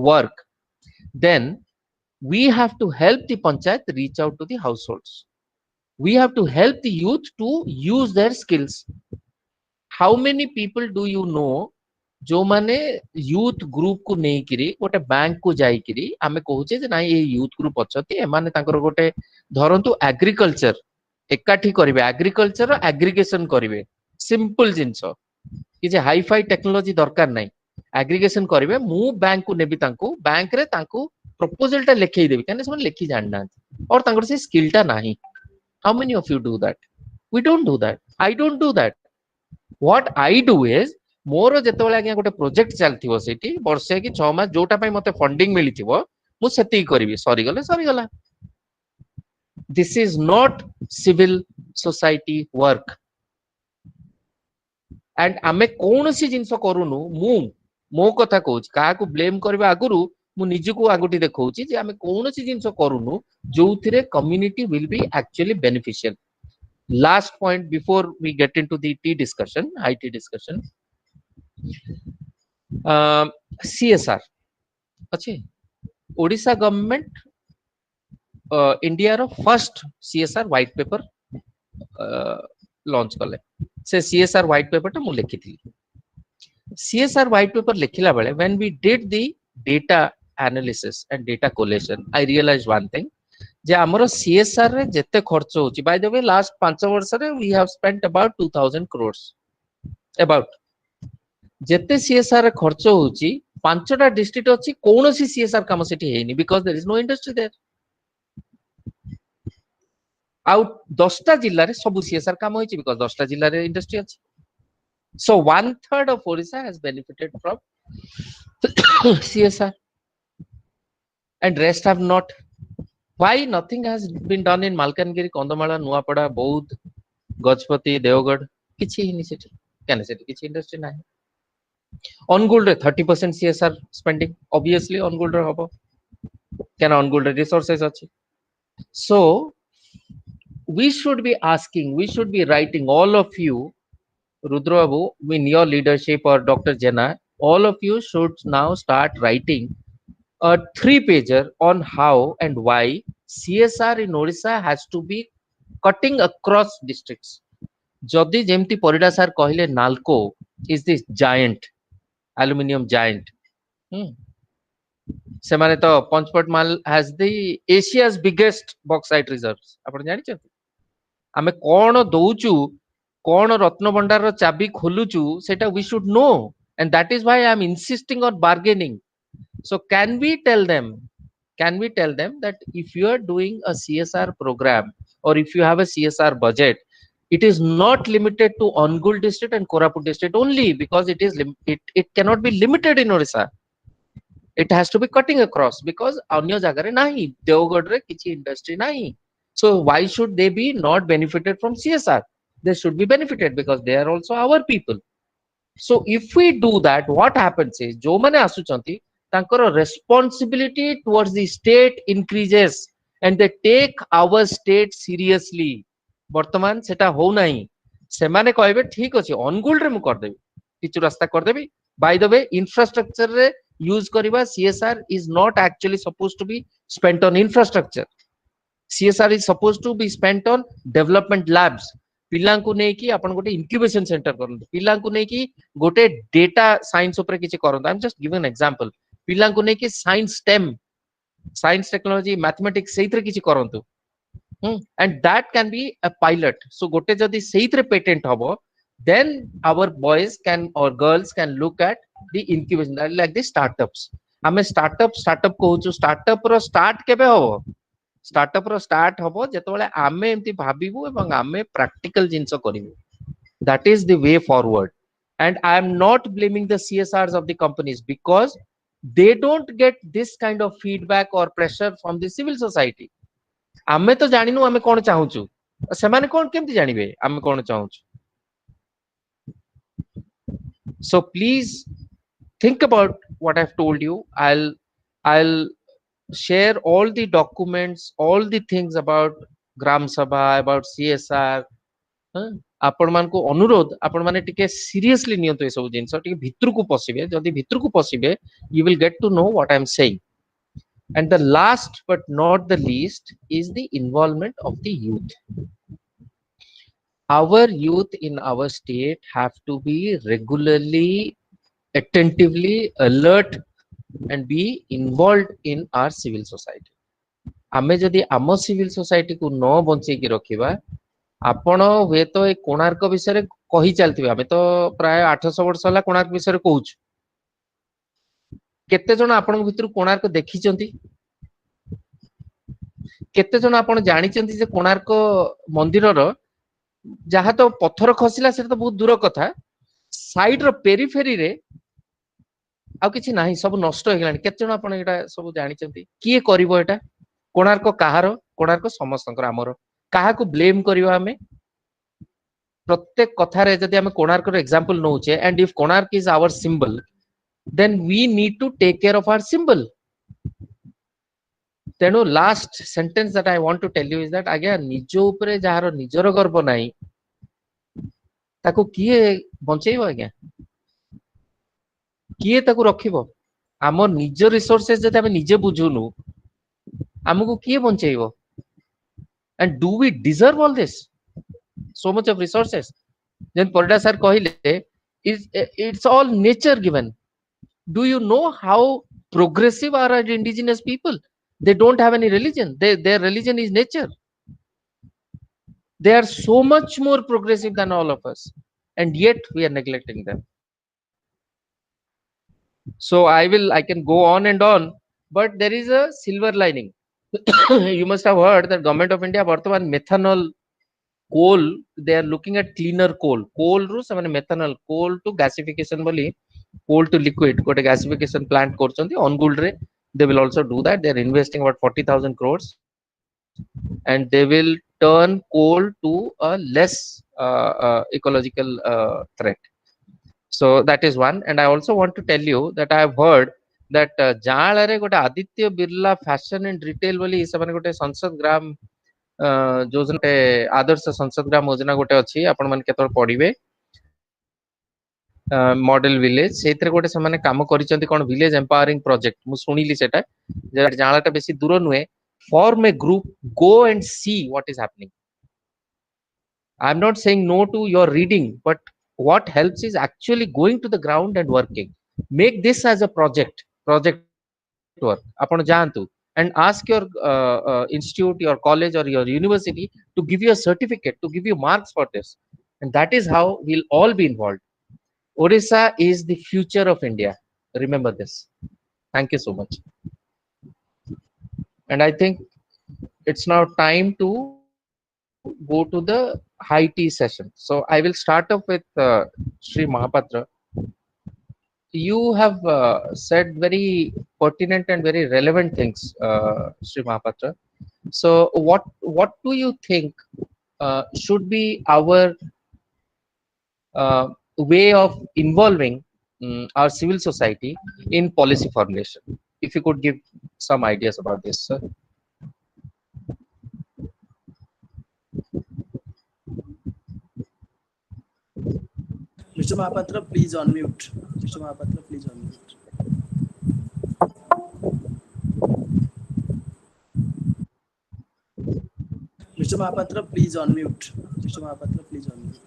work then we have to help the panchayat reach out to the households we have to help the youth to use their skills how many people do you know जो माने youth group को नहीं किरी गोटे bank को जाई किरी आमे कहूचे जे नाही ए यूथ ग्रुप अछती ए माने तांकर गोटे धरंतु एग्रीकल्चर एकाठी करिवे एग्रीकल्चर एग्रीगेशन करिवे सिंपल जिंसो कि जे हाई फाई टेक्नोलॉजी दरकार नाही एग्रीगेशन करिवे मु बैंक को नेबी तांको बैंक रे तांको प्रपोजल टा लेखै देबी काने सम लेखि जानना और तांकर से स्किल टा नाही how many of you do that we don't do that I don't do that what I do is more जेतेबेले आज्ञा गोटे प्रोजेक्ट चलथिबो सेठी वर्षे कि 6 मास जोटा पय मते फंडिंग मिलिथिबो मु सेति करबी सरी गला this is not civil society work and आमे कौन सी जिंस करूनु मु मो कथा कहूची का को ब्लेम करबा आगुरु मु निज को आगुटी देखौची जे आमे कौन सी जिंस करूनु जोथिरे community will be actually beneficial last point before we get into the T discussion IT discussion CSR अच्छे ओडिशा गवर्नमेंट इंडिया रो first CSR white paper launch कले से सीएसआर व्हाइट पेपर टा मु लिखिथि सीएसआर व्हाइट पेपर लिखिला बेले when we did the data analysis and data collection I realise one thing जे हमरो सीएसआर रे जत्ते खर्च होची बाय द वे लास्ट 5 वर्ष रे we have spent about 2000 crores about जत्ते सीएसआर रे खर्च होची पांचटा डिस्ट्रिक्ट अछि कोनोसी सीएसआर काम सेठी हेनी because there is no industry there out 10टा जिल्ला रे सब सीएसआर काम होईची बिकॉज़ 10टा जिल्ला रे इंडस्ट्री अछि so 1/3 of Odisha has benefited from CSR and rest have not why nothing has been done in Malkangiri Kondamala Nuapada Baud Gajpati Devgarh kichi hini sethi kane sethi kichi industry nahi on gold 30% CSR spending obviously on gold hobo can on gold resources achi so we should be asking we should be writing all of you Rudra Babu, in your leadership or Dr. Jena, all of you should now start writing a 3-pager on how and why CSR in Odisha has to be cutting across districts. Jodi Jemti Parida sir kahile Nalco is this giant, aluminium giant. Semane to Panchpatmal has the Asia's biggest bauxite reserves. Apan jani chati? Ame kono douchu कौन रत्न भंडार रो चाबी खोलुचु सेटा we should know and that is why I am insisting on bargaining so can we tell them that if you are doing a CSR program or if you have a CSR budget It is not limited to Angul district and Koraput district only, because it cannot be limited in Odisha. It has to be cutting across, because अन्य जगह रे नहीं, देवगढ़ रे किसी industry नहीं. So why should they be not benefited from CSR? They should be benefited because they are also our people. So if we do that, what happens is जो माने आसुचंती तांकर responsibility towards the state increases and they take our state seriously. ବର୍ତ୍ତମାନ ସେଟା ହଉ ନାହିଁ. ସେମାନେ କହିବେ ଠିକ ଅଛି ଅନୁଗୁଳ ରେ ମୁଁ କରିଦେବି, କିଛି ରାସ୍ତା କରିଦେବି. By the way, infrastructure ରେ use କରିବା CSR is not actually supposed to be spent on infrastructure. CSR is supposed to be spent on development labs. ପିଲାଙ୍କୁ ନେଇକି ଆପଣ ଗୋଟେ incubation center କରନ୍ତୁ, ପିଲାଙ୍କୁ ନେଇକି ଗୋଟେ data science ଉପରେ କିଛି କରନ୍ତୁ. I'm just giving an example. ପିଲାଙ୍କୁ ନେଇକି science STEM, science technology mathematics ସେଇଥିରେ କିଛି କରନ୍ତୁ. And that can be a pilot. So ଗୋଟେ ଯଦି ସେଇଥିରେ patent ହବ, then our boys can or girls can look at the incubation like the startups. ଆମେ startup କହୁଛୁ, startup ର start କେବେ ହବ? startup ର start ହବ ଯେତେବେଳେ ଆମେ ଏମିତି ଭାବିବୁ ଏବଂ ଆମେ practical ଜିନିଷ କରିବୁ. That is the way forward. And I am not blaming the CSRs of the companies because they don't get this kind of feedback or pressure from the civil society. ଆମେ ତ ଜାଣିନୁ ଆମେ କଣ ଚାହୁଁଛୁ, ସେମାନେ କଣ କେମିତି ଜାଣିବେ ଆମେ କଣ ଚାହୁଁଛୁ? So please think about what I've told you. I'll share all the documents, all the things about Gram Sabha, about CSR. आपण मानको अनुरोध, आपण माने टिके seriously नियंतो ए सब जिंस, टिके भितरकू पसिबे, जदि भितरकू पसिबे you will get to know what I'm saying. And the last but not the least is the involvement of the youth. Our youth in our state have to be regularly, attentively alert and be involved in our civil society. आमे जदि आम civil society को न बंचे की रखिबा, आपण हुए तो ए कोणार्क विषय रे कहि चलथिबे. आमे तो प्राय 800 वर्ष होला कोणार्क विषय रे कहूछु. केते जण आपण भितर कोणार्क देखिचंती? केते जण आपण जानिचंती जे कोणार्क मंदिरर जहाँ तो पत्थर खसिला से तो बहुत दूर कथा, साइड रो पेरिफेरी रे आ किछि नाही, सब नष्ट हो गेलानी. केते जण आपण एटा सब जानिचंती? किए करिवो एटा? कोणार्क काहार? कोणार्क समस्तंकर हमर. काहाकू ब्लेम करिवा हमें? प्रत्येक कथा रे जदि हमें कोणार्क रो एग्जांपल नउचे, and if Konark is our symbol, then we need to take care of our symbol. तेणु last sentence that I want to tell you is that आज्ञा निजो उपरे जहार निजर गर्व नाही ताको किए बंचेइबो? आज्ञा किए ताको रखिबो? आम निज रिसोर्सेस जदि आमे निजे बुझुनु, हमको किए बंचेइबो? And do we deserve all this? So much of resources. Then Parida sir कहले, it's all nature given. Do you know how progressive are our indigenous people? They don't have any religion. Their religion is nature. They are so much more progressive than all of us, and yet we are neglecting them. So I can go on and on, but there is a silver lining. You must have heard that Government of India Bartaman methanol coal, they are looking at cleaner coal. Coal ru semane methanol, coal to gasification boli, coal to liquid gote gasification plant korchanti Angul re. They will also do that. They are investing about 40,000 crores, and they will turn coal to a less ecological threat. So that is one. And I also want to tell you that I have heard that Jawharlal gote Aditya Birla Fashion and Retail boli semane gote Sansad Gram ଯୋଜନା ଆଦର୍ଶ ସଂସଦ ଗ୍ରାମ ଯୋଜନା ଗୋଟେ ଅଛି, ଆପଣ ମାନେ କେତେବେଳେ ପଢିବେ, model village, ସେଇଥିରେ ଗୋଟେ ସେମାନେ କାମ କରିଛନ୍ତି କଣ ଭିଲେଜ ଏମ୍ପାୱରିଂ ପ୍ରୋଜେକ୍ଟ. ମୁଁ ଶୁଣିଲି ସେଟା, ଜାଣଟା ବେଶୀ ଦୂର ନୁହେଁ. Form a group, go and see what is happening. I am not saying no to your reading, but what helps is actually going to the ground and working. Make this as a project work. ଆପଣ ଯାଆନ୍ତୁ and ask your institute, your college or your university to give you a certificate, to give you marks for this. And that is how we'll all be involved. Odisha is the future of India. Remember this. Thank you so much. And I think it's now time to go to the high tea session. So I will start off with Sri Mohapatra. You have said very pertinent and very relevant things, Sri Mohapatra. So what do you think should be our way of involving our civil society in policy formulation? If you could give some ideas about this, sir. Mr. Mohapatra, please unmute. Mr. Mohapatra, please unmute. Mr. Mohapatra, please unmute. Mr. Mohapatra, please unmute.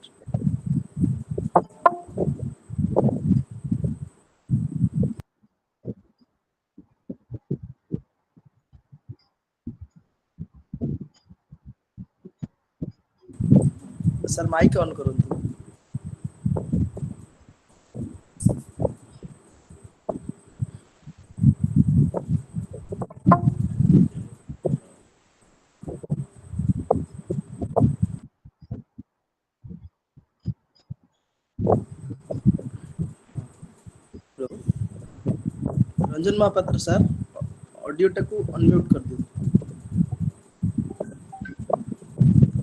Sir mic on करो Ranjan Mohapatra sir audio टाकू unmute कर दो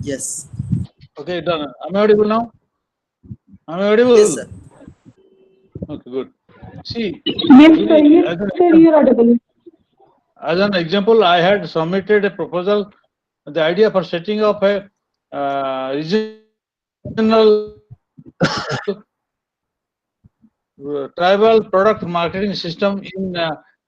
yes Okay, done. Am I audible now? Am I audible? Yes, sir. Okay, good. See, Yes, sir. Yes, sir. You're audible. As an example, I had submitted a proposal, the idea for setting up a regional tribal product marketing system in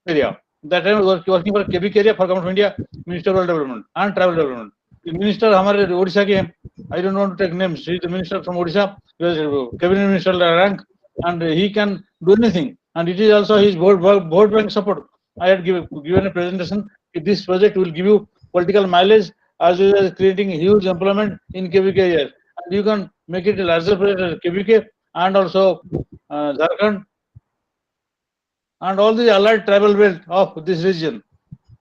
area. That time I was working for KBK area for Government of India, Minister of Rural Development and Tribal Development. The minister हमारे Odisha के हैं. I don't want to take names. He is the minister from Odisha. He was cabinet minister rank, and he can do anything. And it is also his vote bank support. I had given a presentation. This project will give you political mileage as well as creating huge employment in KBK areas. And you can make it a larger project KBK and also Jharkhand and all the allied tribal belt of this region.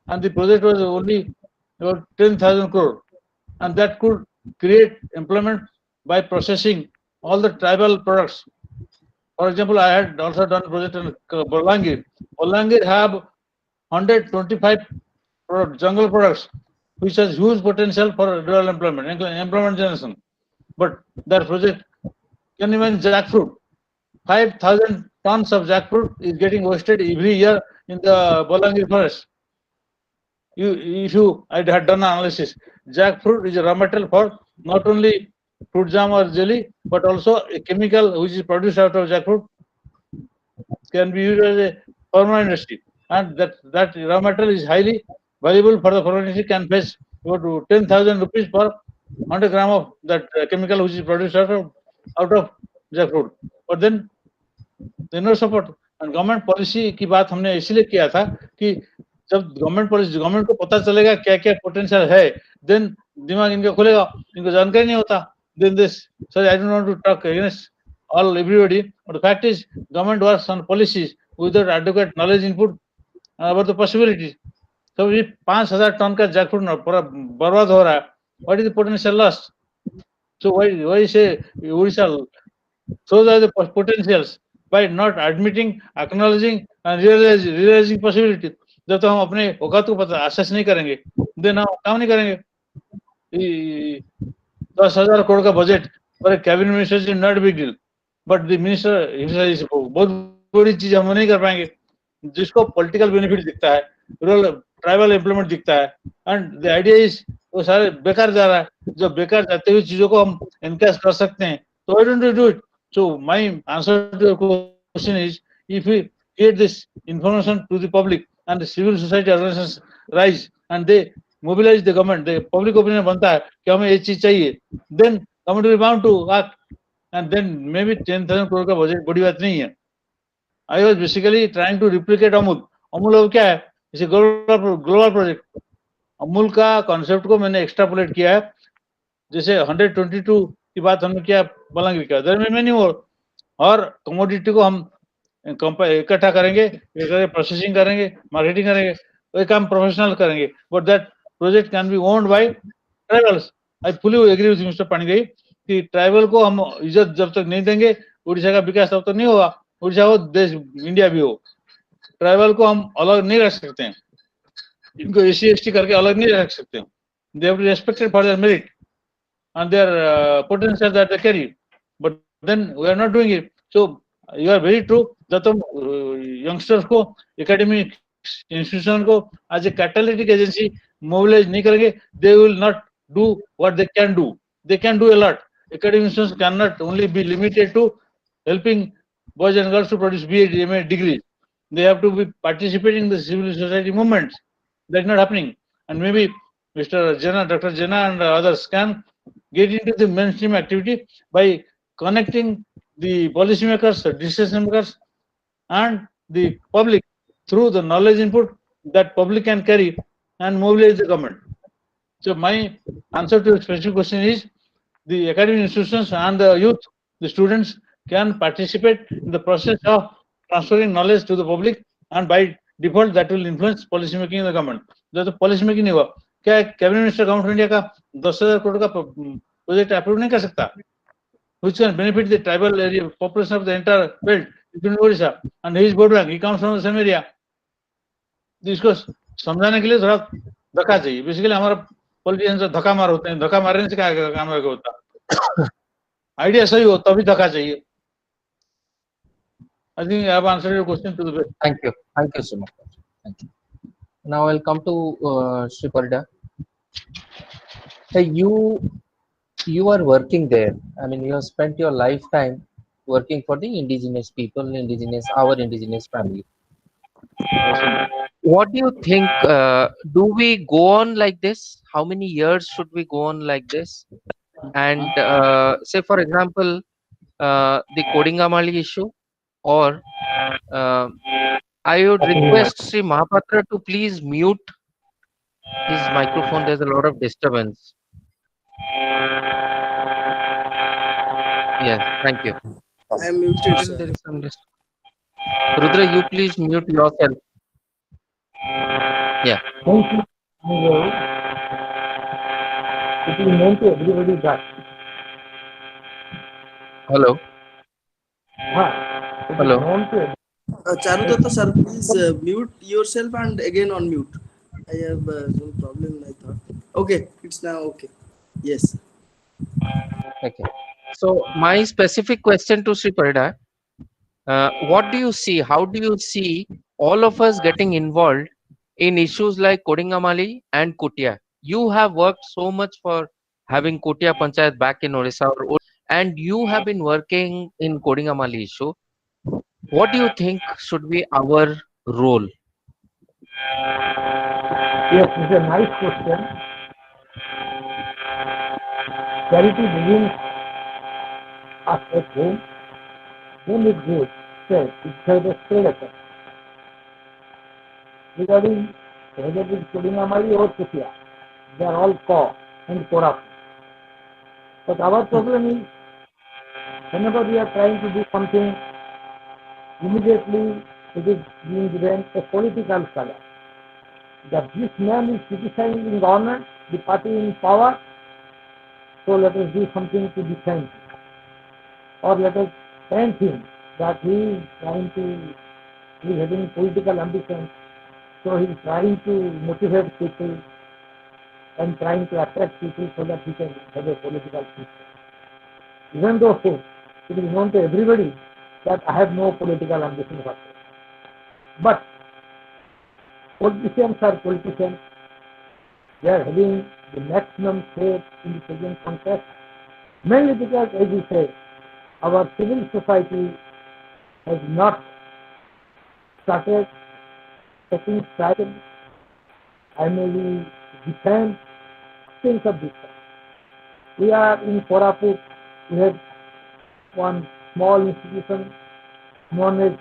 And the project was only about 10,000 crore, and that could create employment by processing all the tribal products. For example, I had also done a project in Bolangir. Bolangir have 125 jungle products, which has huge potential for rural employment generation. But their project, can you imagine jackfruit? 5,000 tons of jackfruit is getting wasted every year in the Bolangir forest. I had done analysis. Jackfruit is a raw material for not only fruit jam or jelly, but also a chemical which is produced out of jackfruit can be used as a pharma industry, and that raw material is highly valuable for the pharma industry. Can fetch about 10,000 rupees per 100 gram of that chemical which is produced out of jackfruit. But then they no support. And government policy की बात हमने इसलिए किया था कि जब government को पता चलेगा क्या क्या पोटेंशियल है, देन दिमाग इनका खुलेगा. इनको जानकारी नहीं होता. Then this, sorry, I don't want to talk against all everybody, but the fact is government works on policies without adequate knowledge input about the possibilities. So if 5,000 ton का jackfruit पूरा बर्बाद हो रहा है, what is the potential loss? So why say Odisha shows are the potentials by not admitting, acknowledging and realizing possibility. जब तो हम अपने औकात को पता assess नहीं करेंगे, then हम काम नहीं करेंगे. 10,000 crore का budget for a cabinet minister is not a big deal, but the minister is बहुत बड़ी चीज हम नहीं कर पाएंगे. जिसको political benefit दिखता है, rural tribal employment दिखता है, and the idea is वो सारे बेकार जा रहा है. जब बेकार जाते हुए चीजों को हम encash कर सकते हैं, so why don't we do it? So my answer to your question is, if we create this information to the public and the civil society organizations rise and they mobilize the government, the public opinion बनता है कि हमें ये चीज चाहिए, then government will be bound to act, and then maybe 10,000 crore का budget बड़ी बात नहीं है. I was basically trying to replicate Amul. Amul अब क्या है? इसे ग्लोबल प्रोजेक्ट. अमूल का कॉन्सेप्ट को मैंने एक्सट्रापोलेट किया है. जैसे 122 की बात हमने किया बलांगीर का, देयर में मेनी मोर. और कमोडिटी को हम इकट्ठा करेंगे, प्रोसेसिंग करेंगे, मार्केटिंग करेंगे, वो काम प्रोफेशनल करेंगे. But that project can be owned by tribals. I fully agree with Mr. Panigai कि ट्राइबल को हम इज्जत जब तक नहीं देंगे, उड़ीसा का विकास तब तक नहीं होगा. उड़ीसा हो, देश इंडिया भी हो. ट्राइबल को हम अलग नहीं रख सकते हैं. इनको SC/ST करके अलग नहीं रख सकते हैं. They have to be respected for their merit and their potential that they carry. But then we are not doing it. So you are very true. जब तुम youngsters को academic institution को as a catalytic agency mobilize नहीं करेंगे, they will not do what they can do. They can do a lot. Academic institutions cannot only be limited to helping boys and girls to produce BA, MA degrees. They have to be participating in the civil society movements. That's not happening. And maybe Mr. Jena, Dr. Jena and others can get into the mainstream activity by connecting the policymakers, decision makers, and the public through the knowledge input that public can carry and mobilize the government. So my answer to your specific question is the academic institutions and the youth, the students can participate in the process of transferring knowledge to the public, and by default that will influence policy making in the government. जब तो policy making नहीं हुआ, क्या cabinet minister government of India का 10,000 करोड़ का project approve नहीं कर सकता? Which can benefit the tribal area population of the entire belt, including Odisha, and his vote bank, he comes from the same area. इसको समझाने के लिए थोड़ा धक्का चाहिए. बेसिकली हमारा पॉलिटिशियंस धक्का मार होते हैं, धक्का मारने से क्या काम होता? आइडिया सही हो तभी धक्का चाहिए. I think I have answered your question to the best. Thank you so much. Thank you. Now I'll come to Sri Parida. Hey, you are working there. I mean, you have spent your lifetime working for the indigenous people, our indigenous family. What do you think? Do we go on like this? How many years should we go on like this? And say, for example, the Kodingamali issue, or I would request Sri Mohapatra to please mute his microphone. There's a lot of disturbance. Yes, thank you. I am muted, Still there sir. is some Rudra, you please mute yourself. Yeah. Thank you. It is known to everybody that Hello. it is Hello. known to Charudatta sir, please mute yourself and again unmute. I have some problem, I thought. Okay, it's now okay. Yes. Okay. So my specific question to Sri Parida, what do you see? How do you see all of us getting involved in issues like Kodingamali and Kutia? You have worked so much for having Kutia Panchayat back in Odisha, and you have been working in Kodingamali issue. What do you think should be our role? Yes, it's a nice question. Charity begins us at home, then it goes spread. It has a spread effect. Regarding whether it is Kodingamali or Kutia, they are all core and corrupt. But our problem is, whenever we are trying to do something, immediately it is being given a political color. That this man is criticizing government, the party in power, so let us do something to defend him. Or let us thank him that he is having political ambition, so he is trying to motivate people and trying to attract people so that he can have a political future. Even though it is known to everybody that I have no political ambition whatsoever. But politicians are politicians. They are having the maximum say in the present context, mainly because, as you say, our civil society has not started taking strides. I may defend things of this kind. We are in Koraput. We have one small institution known as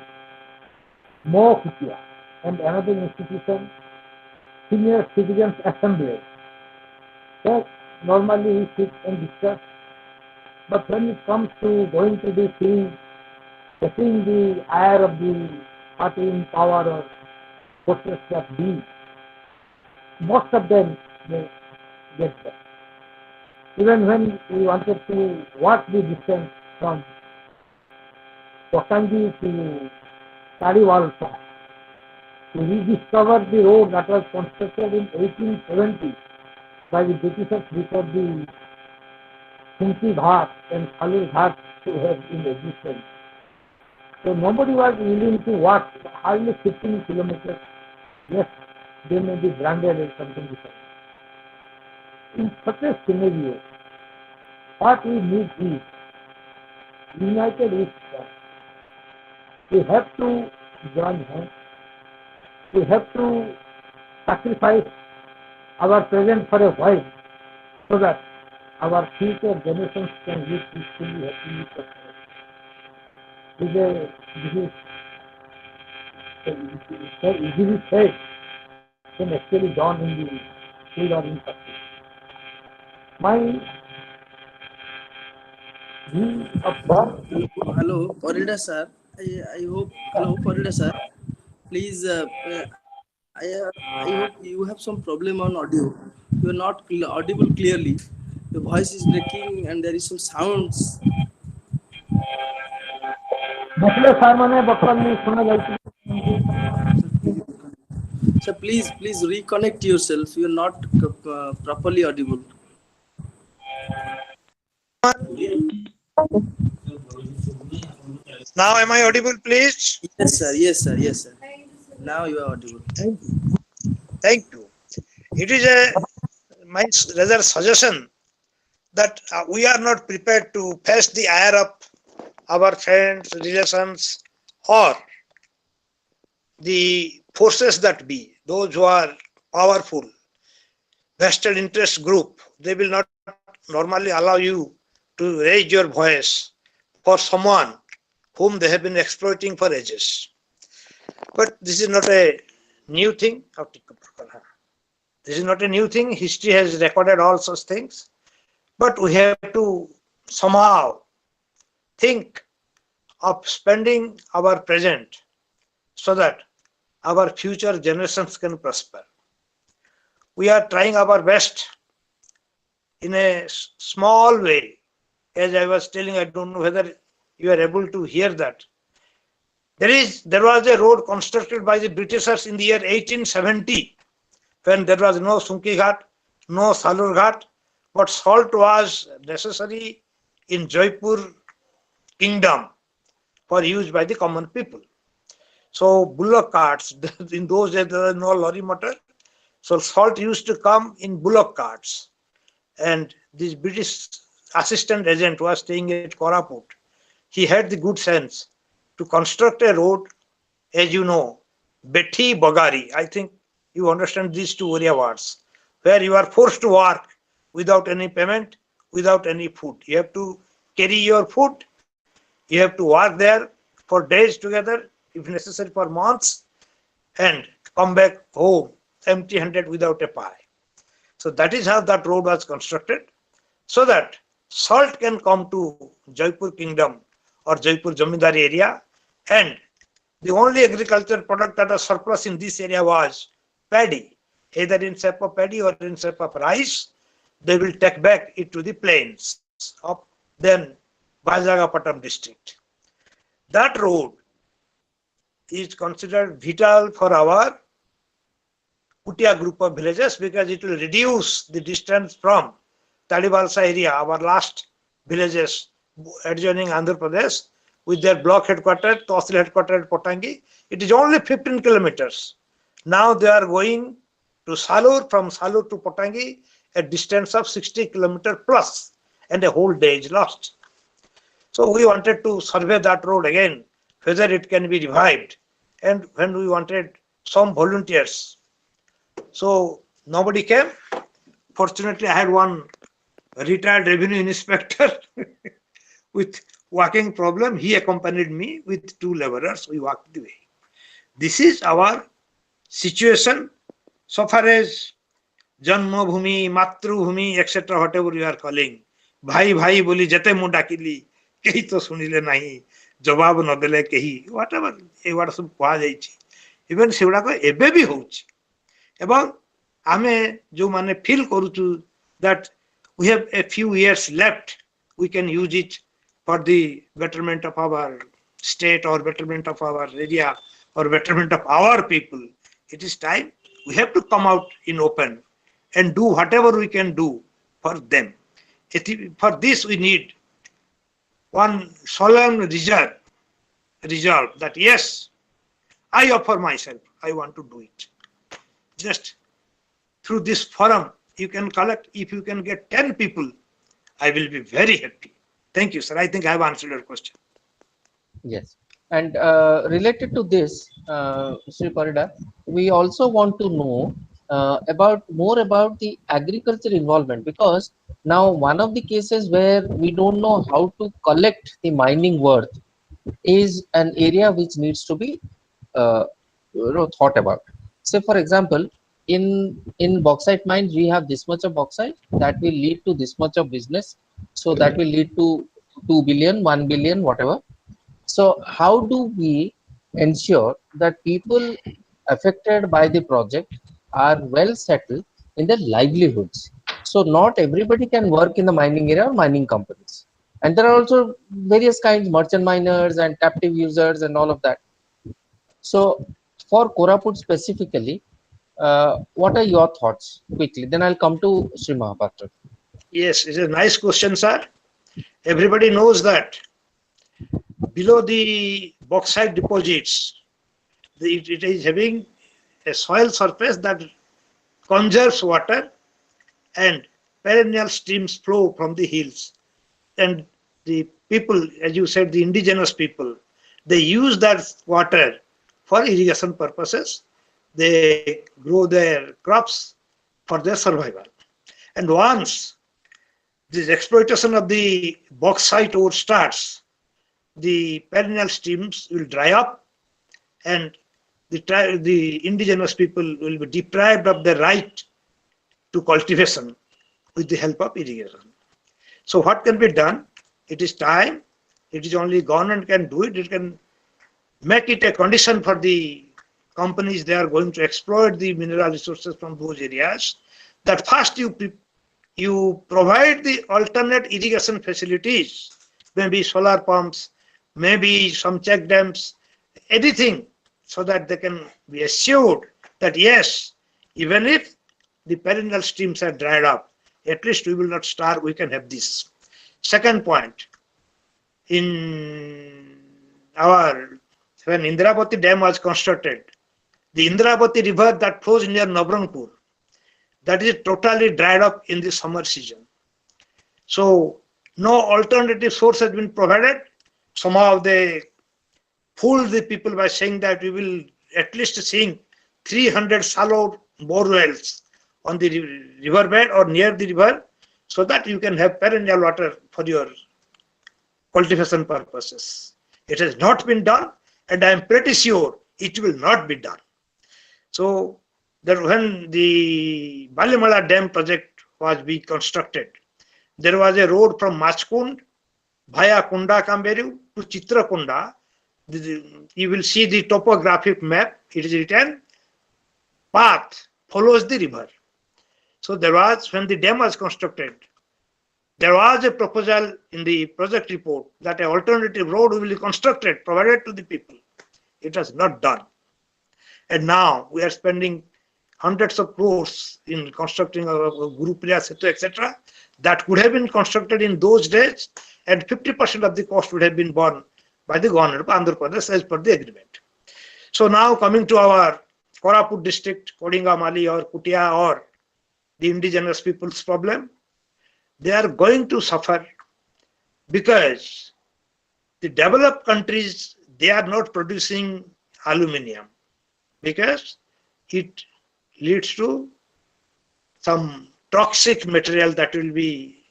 Mohapatra, and another institution, Senior Citizens Assembly. So normally we sit and discuss, but when it comes to going to the field, getting the ire of the party in power or forces that be, most of them they get that. Even when we wanted to walk the distance from Pottangi to Tadiwalsa, to rediscover the road that was constructed in 1870 by the Britishers before the Khunti Ghat and Khalil Ghat to have in existence. So nobody was willing to walk hardly 15 kilometers. Yes, they may be branded as something different. In such a scenario, what we need is united with God. We have to join hands. We have to sacrifice our present for a while so that our future generations can live peacefully, happily, prosperously. This is so easily said and actually done in the field or in practice. My view of God. Hello, Parida sir. I hope. Hello, Parida sir. Please, I hope you have some problem on audio. You are not audible clearly. Your voice is breaking and there is some sounds. बचले सार माने बकवास में सुना जाती So please reconnect yourself. You are not properly audible. Now am I audible, please? Yes, sir. Yes, sir. Yes, sir. Now you are audible. Thank you. It is my rather suggestion that we are not prepared to face the ire of our friends, relations, or the forces that be, those who are powerful, vested interest group. They will not normally allow you to raise your voice for someone whom they have been exploiting for ages. But this is not a new thing. This is not a new thing. History has recorded all such things. But we have to somehow think of spending our present so that our future generations can prosper. We are trying our best in a small way. As I was telling, I don't know whether you are able to hear that. There was a road constructed by the Britishers in the year 1870 when there was no Sunki Ghat, no Salur Ghat, but salt was necessary in Jaipur kingdom for use by the common people. So bullock carts, in those days there was no lorry motor, so salt used to come in bullock carts. And this British assistant agent was staying at Koraput. He had the good sense to construct a road, as you know, Bethi Bagari. I think you understand these two area words, where you are forced to work without any payment, without any food. You have to carry your food, you have to work there for days together, if necessary for months, and come back home empty-handed without a pie. So that is how that road was constructed, so that salt can come to Jaipur kingdom or Jaipur Jamindari area, and the only agricultural product that was surplus in this area was paddy, either in shape of paddy or in shape of rice. They will take back it to the plains of then Bajagapatam district. That road is considered vital for our Kutia group of villages because it will reduce the distance from Tadibalsa area, our last villages adjoining Andhra Pradesh, with their block headquarters, Tahsil headquarters at Pottangi. It is only 15 kilometers. Now they are going to Salur, from Salur to Pottangi, a distance of 60 kilometers plus, and a whole day is lost. So we wanted to survey that road again, whether it can be revived. And when we wanted some volunteers, so nobody came. Fortunately, I had one retired revenue inspector with walking problem. He accompanied me with two laborers. We walked the way. This is our situation so far as Janmabhumi, Matrubhumi, etc., whatever you are calling. Bhai bhai boli jate mu dakili, kehi to sunile nahi, jawab no dele kehi, whatever, e word sab kuha jaichi. Even seguଡାକ ଏବେ ବି ହଉଛି. ଏବଂ ଆମେ ଯୋଉମାନେ feel କରୁଛୁ that we have a few years left. We can use it for the betterment of our state or betterment of our area or betterment of our people. It is time we have to come out in open and do whatever we can do for them. For this we need one solemn resolve that yes, I offer myself, I want to do it. Just through this forum, you can collect, if you can get 10 people, I will be very happy. Thank you, sir. I think I have answered your question. Yes. And related to this, Sri Parida, we also want to know more about the agriculture involvement, because now one of the cases where we don't know how to collect the mining worth is an area which needs to be thought about. Say for example, in bauxite mines we have this much of bauxite that will lead to this much of business, so that will lead to 2 billion, 1 billion, whatever. So how do we ensure that people affected by the project are well settled in their livelihoods? So not everybody can work in the mining area or mining companies. And there are also various kinds, merchant miners and captive users and all of that. So for Koraput specifically, what are your thoughts quickly? Then I'll come to Sri Mohapatra. Yes, it's a nice question, sir. Everybody knows that below the bauxite deposits, it is having a soil surface that conserves water and perennial streams flow from the hills. And the people, as you said, the indigenous people, they use that water for irrigation purposes. They grow their crops for their survival. And once this exploitation of the bauxite ore starts, the perennial streams will dry up and the indigenous people will be deprived of the right to cultivation with the help of irrigation. So what can be done? It is time. It is only government can do it. It can make it a condition for the companies they are going to exploit the mineral resources from those areas, that first you provide the alternate irrigation facilities, maybe solar pumps, maybe some check dams, anything, so that they can be assured that yes, even if the perennial streams are dried up, at least we will not starve, we can have this. Second point, when Indravati Dam was constructed, the Indravati river that flows near Nabrangpur, that is totally dried up in the summer season. So no alternative source has been provided. Somehow they fooled the people by saying that we will at least sink 300 shallow bore wells on the riverbed or near the river, so that you can have perennial water for your cultivation purposes. It has not been done, and I am pretty sure it will not be done. So that when the Balimala Dam project was being constructed, there was a road from Machkund via Kunda Kamberu to Chitrakunda. You will see the topographic map. It is written, path follows the river. So there was, when the dam was constructed, there was a proposal in the project report that an alternative road will be constructed, provided to the people. It was not done. And now we are spending hundreds of crores in constructing a Gurupriya Setu, etc. That could have been constructed in those days, and 50% of the cost would have been borne by the government of Andhra Pradesh as per the agreement. So now coming to our Koraput district, Kodingamali or Kutia or the indigenous people's problem, they are going to suffer because the developed countries, they are not producing aluminium because it leads to some toxic material that will be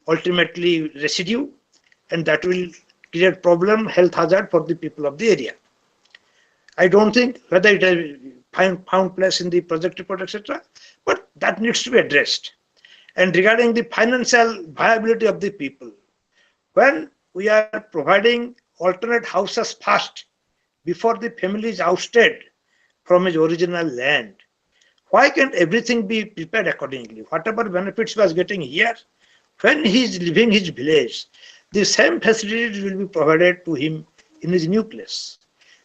ultimately residue, and that will create problem, health hazard for the people of the area. I don't think whether it has found place in the project report, etc., but that needs to be addressed. And regarding the financial viability of the people, when we are providing alternate houses first before the family is ousted from his original land, Why can't everything be prepared accordingly? Whatever benefits he was getting here, when he is leaving his village, the same facilities will be provided to him in his new place.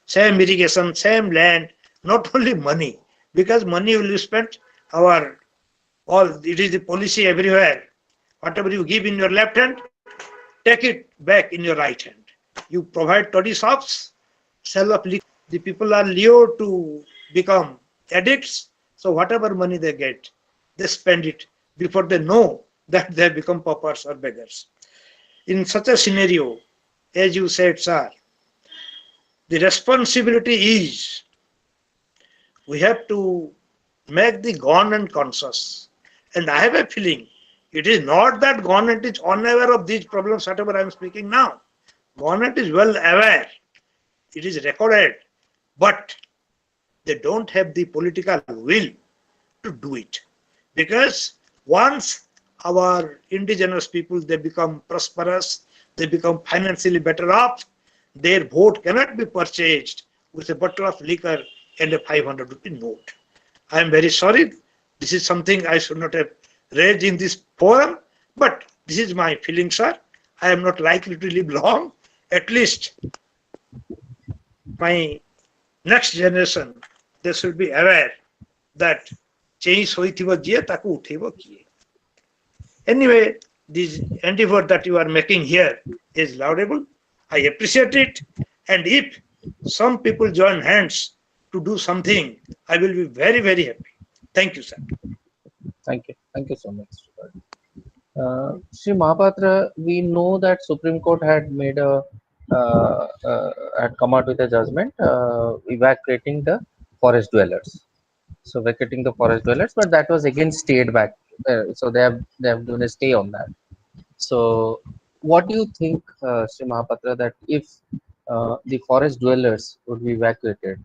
Same irrigation, same land, not only money, because money will be spent our all, it is the policy everywhere. Whatever you give in your left hand, take it back in your right hand. You provide toddy shops, sell of liquor. The people are lured to become addicts. So whatever money they get, they spend it before they know that they have become paupers or beggars. In such a scenario, as you said, sir, the responsibility is we have to make the government conscious. And I have a feeling it is not that government is unaware of these problems, whatever I am speaking now. Government is well aware. It is recorded, but they don't have the political will to do it. Because once our indigenous people, they become prosperous, they become financially better off, their vote cannot be purchased with a bottle of liquor and a 500 rupee note. I am very sorry. This is something I should not have raised in this forum, but this is my feeling, sir. I am not likely to live long. At least my next generation, they should be aware that change hoithibo jiye taku uthebo kiye. Anyway, this endeavor that you are making here is laudable. I appreciate it. And if some people join hands to do something, I will be very, very happy. Thank you, sir. Thank you. Thank you so much. Shri Mohapatra, we know that Supreme Court had made a had come out with a judgment evacuating the forest dwellers. So vacating the forest dwellers, but that was again stayed back. So they have done a stay on that. So what do you think, Shri Mohapatra, that if the forest dwellers would be evacuated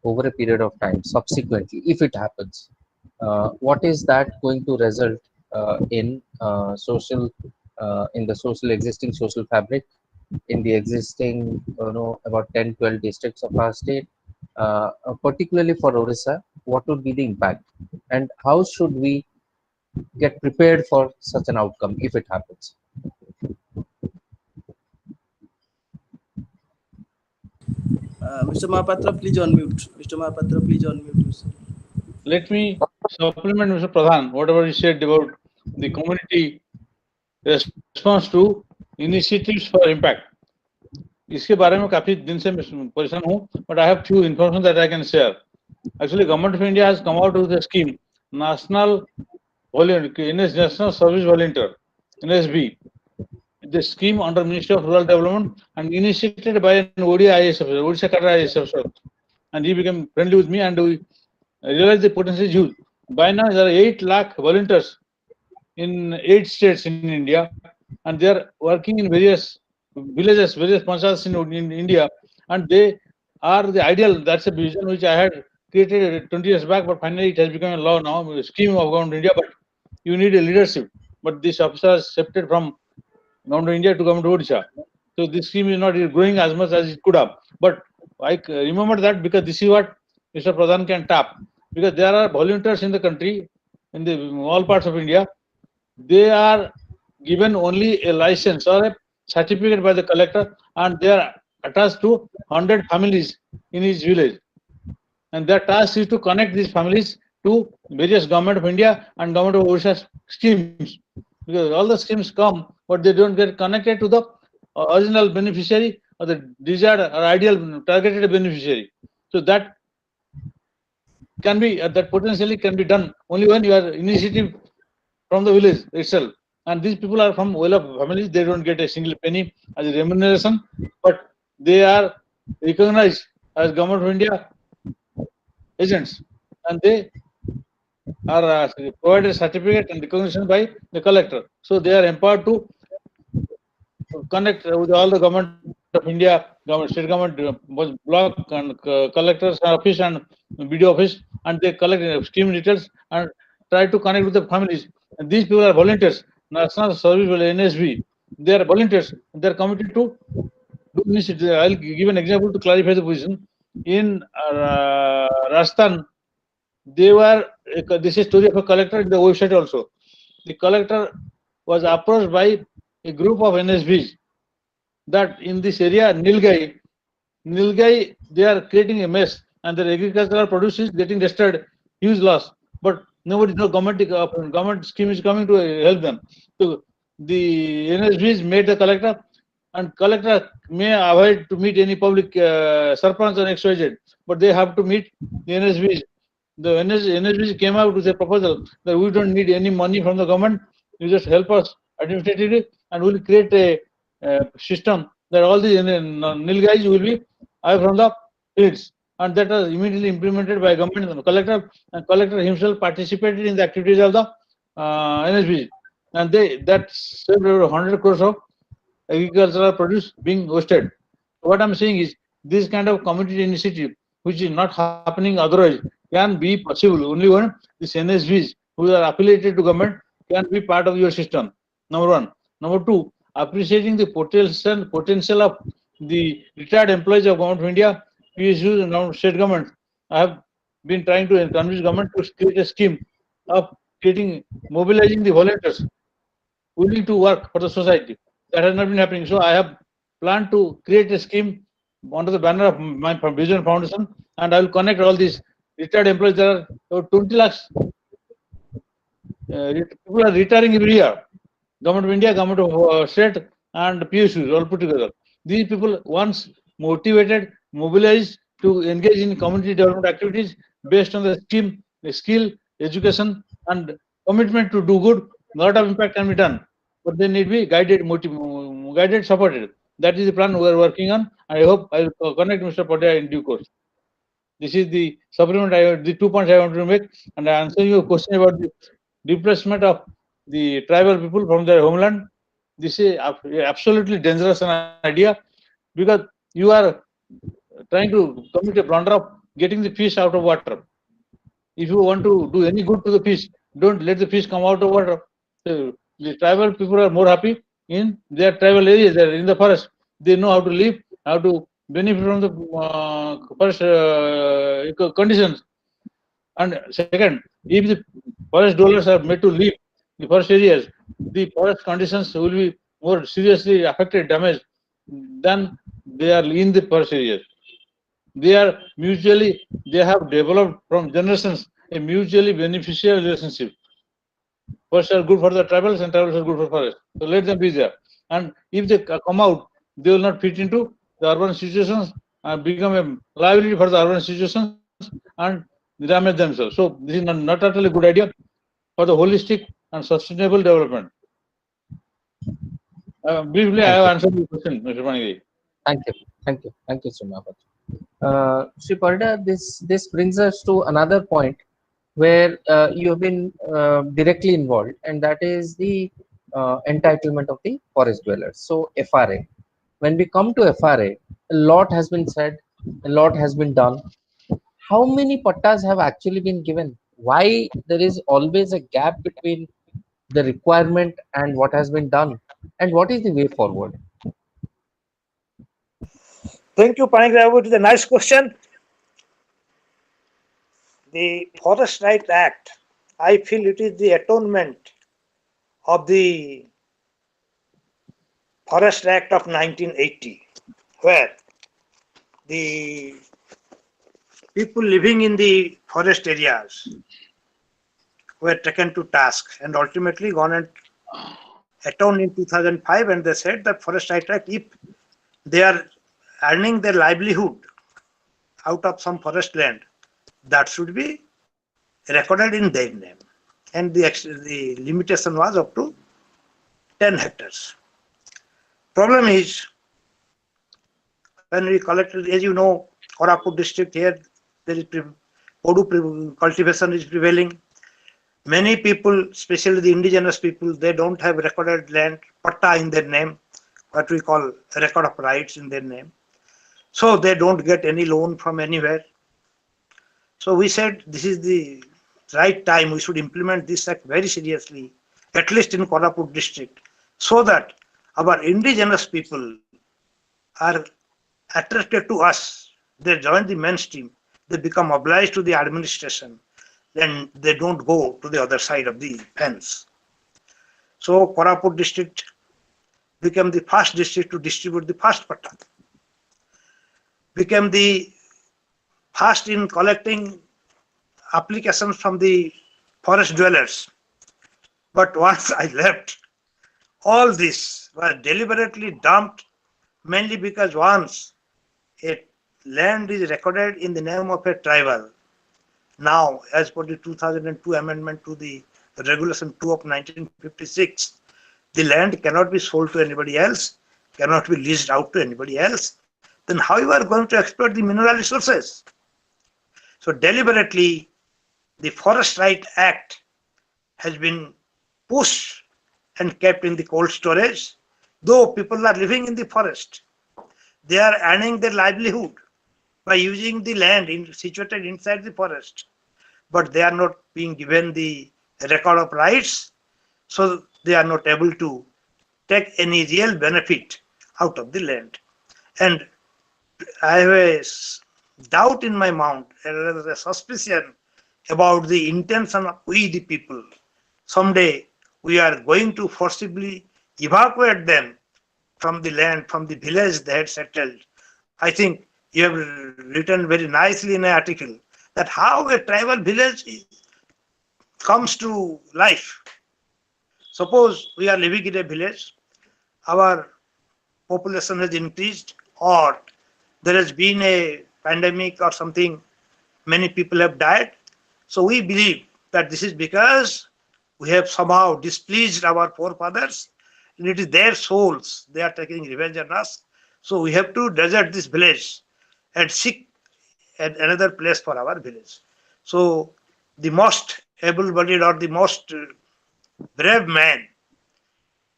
over a period of time subsequently, if it happens, what is that going to result in social in the social existing social fabric in the existing about 10-12 districts of our state, particularly for Odisha? What would be the impact, and how should we get prepared for such an outcome if it happens? Mr. Mohapatra, please unmute. Mr. Mohapatra, please unmute yourself. Let me supplement Mr. Pradhan, whatever he said about the community response to initiatives for impact. इसके बारे में काफी दिन से परेशान हूँ, but I have few information that I can share. Actually, Government of India has come out with a scheme, National Service Volunteer, NSV. The scheme under Ministry of Rural Development and initiated by an ODIS officer, Odisha IAS officer, and he became friendly with me, and we realized the potential is huge. By now, there are 8 lakh volunteers in 8 states in India, and they are working in various villages, various panchayats in India, and they are the ideal. That's a vision which I had created 20 years back, but finally it has become a law now, a scheme of Government of India. But you need a leadership. But this officer has shifted from Government of India to Government of Odisha. So this scheme is not growing as much as it could have. But I remember that because this is what Mr. Pradhan can tap. Because there are volunteers in the country, in the all parts of India, they are given only a license or a certificate by the collector, and they are attached to 100 families in each village. And their task is to connect these families to various Government of India and Government of Odisha schemes. Because all the schemes come, but they don't get connected to the original beneficiary or the desired or ideal targeted beneficiary. So that can be that potentially can be done only when you are initiative from the village itself. And these people are from well-off families. They don't get a single penny as a remuneration, but they are recognized as Government of India agents, and they are provided a certificate and recognition by the collector. So they are empowered to connect with all the Government of India, state government, block and collector's office and BDO office, and they collect scheme details and try to connect with the families. And these people are volunteers. National Service NSV. They are volunteers. They are committed to do this. I'll give an example to clarify the position. In Rajasthan, They were, this is story of a collector in the website also. The collector was approached by a group of NSBs that in this area, Nilgai, they are creating a mess and their agricultural produce is getting destroyed, huge loss. But nobody, no government scheme is coming to help them. So the NSBs made the collector, and collector may avoid to meet any public sarpanch or XYZ, but they have to meet the NSBs. The NSBs came out with a proposal that we don't need any money from the government, you just help us administratively and we'll create a system that all the nil guys will be from the fields, and that was immediately implemented by government and collector, and collector himself participated in the activities of the NSB, and that saved over 100 crores of agricultural produce being wasted. What I'm saying is this kind of community initiative, which is not happening otherwise, can be possible only when these NSBs who are affiliated to government can be part of your system. Number one. Number two, appreciating the potential of the retired employees of Government of India, PSUs and state government. I have been trying to convince government to create a scheme of mobilizing the volunteers willing to work for the society. That has not been happening. So I have planned to create a scheme under the banner of my Vision Foundation, and I will connect all these retired employees. There are 20 lakhs people are retiring every year. Government of India, Government of State, and PSUs all put together. These people, once motivated, mobilized to engage in community development activities based on the scheme, the skill, education, and commitment to do good, a lot of impact can be done. But they need to be guided, supported. That is the plan we are working on. I hope I will connect Mr. Patel in due course. This is the supplement, the 2 points I want to make, and I answer your question about the displacement of the tribal people from their homeland. This is absolutely dangerous idea, because you are trying to commit a blunder of getting the fish out of water. If you want to do any good to the fish, don't let the fish come out of water. So the tribal people are more happy in their tribal areas, they're in the forest. They know how to live, how to benefit from the forest conditions. And second, if the forest dwellers are made to leave the forest areas, the forest conditions will be more seriously affected, damaged than they are in the forest areas. They have developed from generations a mutually beneficial relationship. Forests are good for the tribals and tribals are good for forest. So let them be there. And if they come out, they will not fit into the urban situations and become a liability for the urban situations and damage themselves. So this is not at all a good idea for the holistic and sustainable development. Briefly, I have answered the question, Mr. Panigiri. Thank you, Sri Mohapatra. Sri Parida, this brings us to another point where you have been directly involved, and that is the entitlement of the forest dwellers. So FRA. When we come to FRA, a lot has been said, a lot has been done. How many pattas have actually been given? Why there is always a gap between the requirement and what has been done, and what is the way forward? Thank you, Panigravu. It is a nice question. The Forest Rights Act, I feel it is the atonement of the Forest Act of 1980, where the people living in the forest areas were taken to task, and ultimately government atoned in 2005, and they said that Forest Rights Act, if they are earning their livelihood out of some forest land, that should be recorded in their name. And the limitation was up to 10 hectares. Problem is, when we collected, as you know, Koraput district here, there is Podu cultivation is prevailing. Many people, especially the indigenous people, they don't have recorded land, patta in their name, what we call record of rights in their name. So they don't get any loan from anywhere. So we said this is the right time, we should implement this act very seriously, at least in Koraput district, so that our indigenous people are attracted to us. They join the mainstream, they become obliged to the administration. then they don't go to the other side of the fence. So Koraput district became the first district to distribute the first patta, became the first in collecting applications from the forest dwellers. But once I left, all this was deliberately dumped, mainly because once a land is recorded in the name of a tribal, now as per the 2002 amendment to the Regulation 2 of 1956, the land cannot be sold to anybody else, cannot be leased out to anybody else. Then how you are going to exploit the mineral resources? So deliberately, the Forest Right Act has been pushed and kept in the cold storage. Though people are living in the forest, they are earning their livelihood by using the land situated inside the forest, but they are not being given the record of rights, so they are not able to take any real benefit out of the land. And I have a doubt in my mind, a suspicion about the intention of we the people. Someday we are going to forcibly evacuate them from the land, from the village they had settled. I think you have written very nicely in an article that how a tribal village comes to life. Suppose we are living in a village, our population has increased, or there has been a pandemic or something, many people have died. So we believe that this is because we have somehow displeased our forefathers, and it is their souls they are taking revenge on us. So we have to desert this village and seek another place for our village. So the most able-bodied or the most brave man,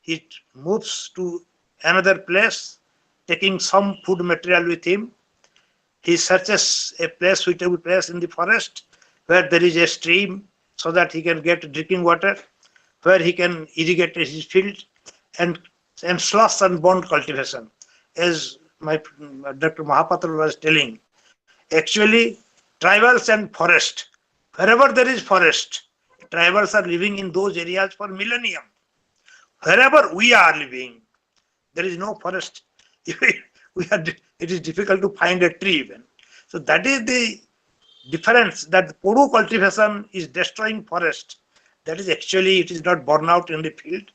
he moves to another place, taking some food material with him. He searches a place, suitable place in the forest where there is a stream so that he can get drinking water, where he can irrigate his field, and slush and bond cultivation. As my Dr. Mohapatra was telling, actually tribals and forest, wherever there is forest, tribals are living in those areas for millennium. Wherever we are living, there is no forest. It is difficult to find a tree even. So that is the difference, that Podu cultivation is destroying forest. That is actually, it is not borne out in the field.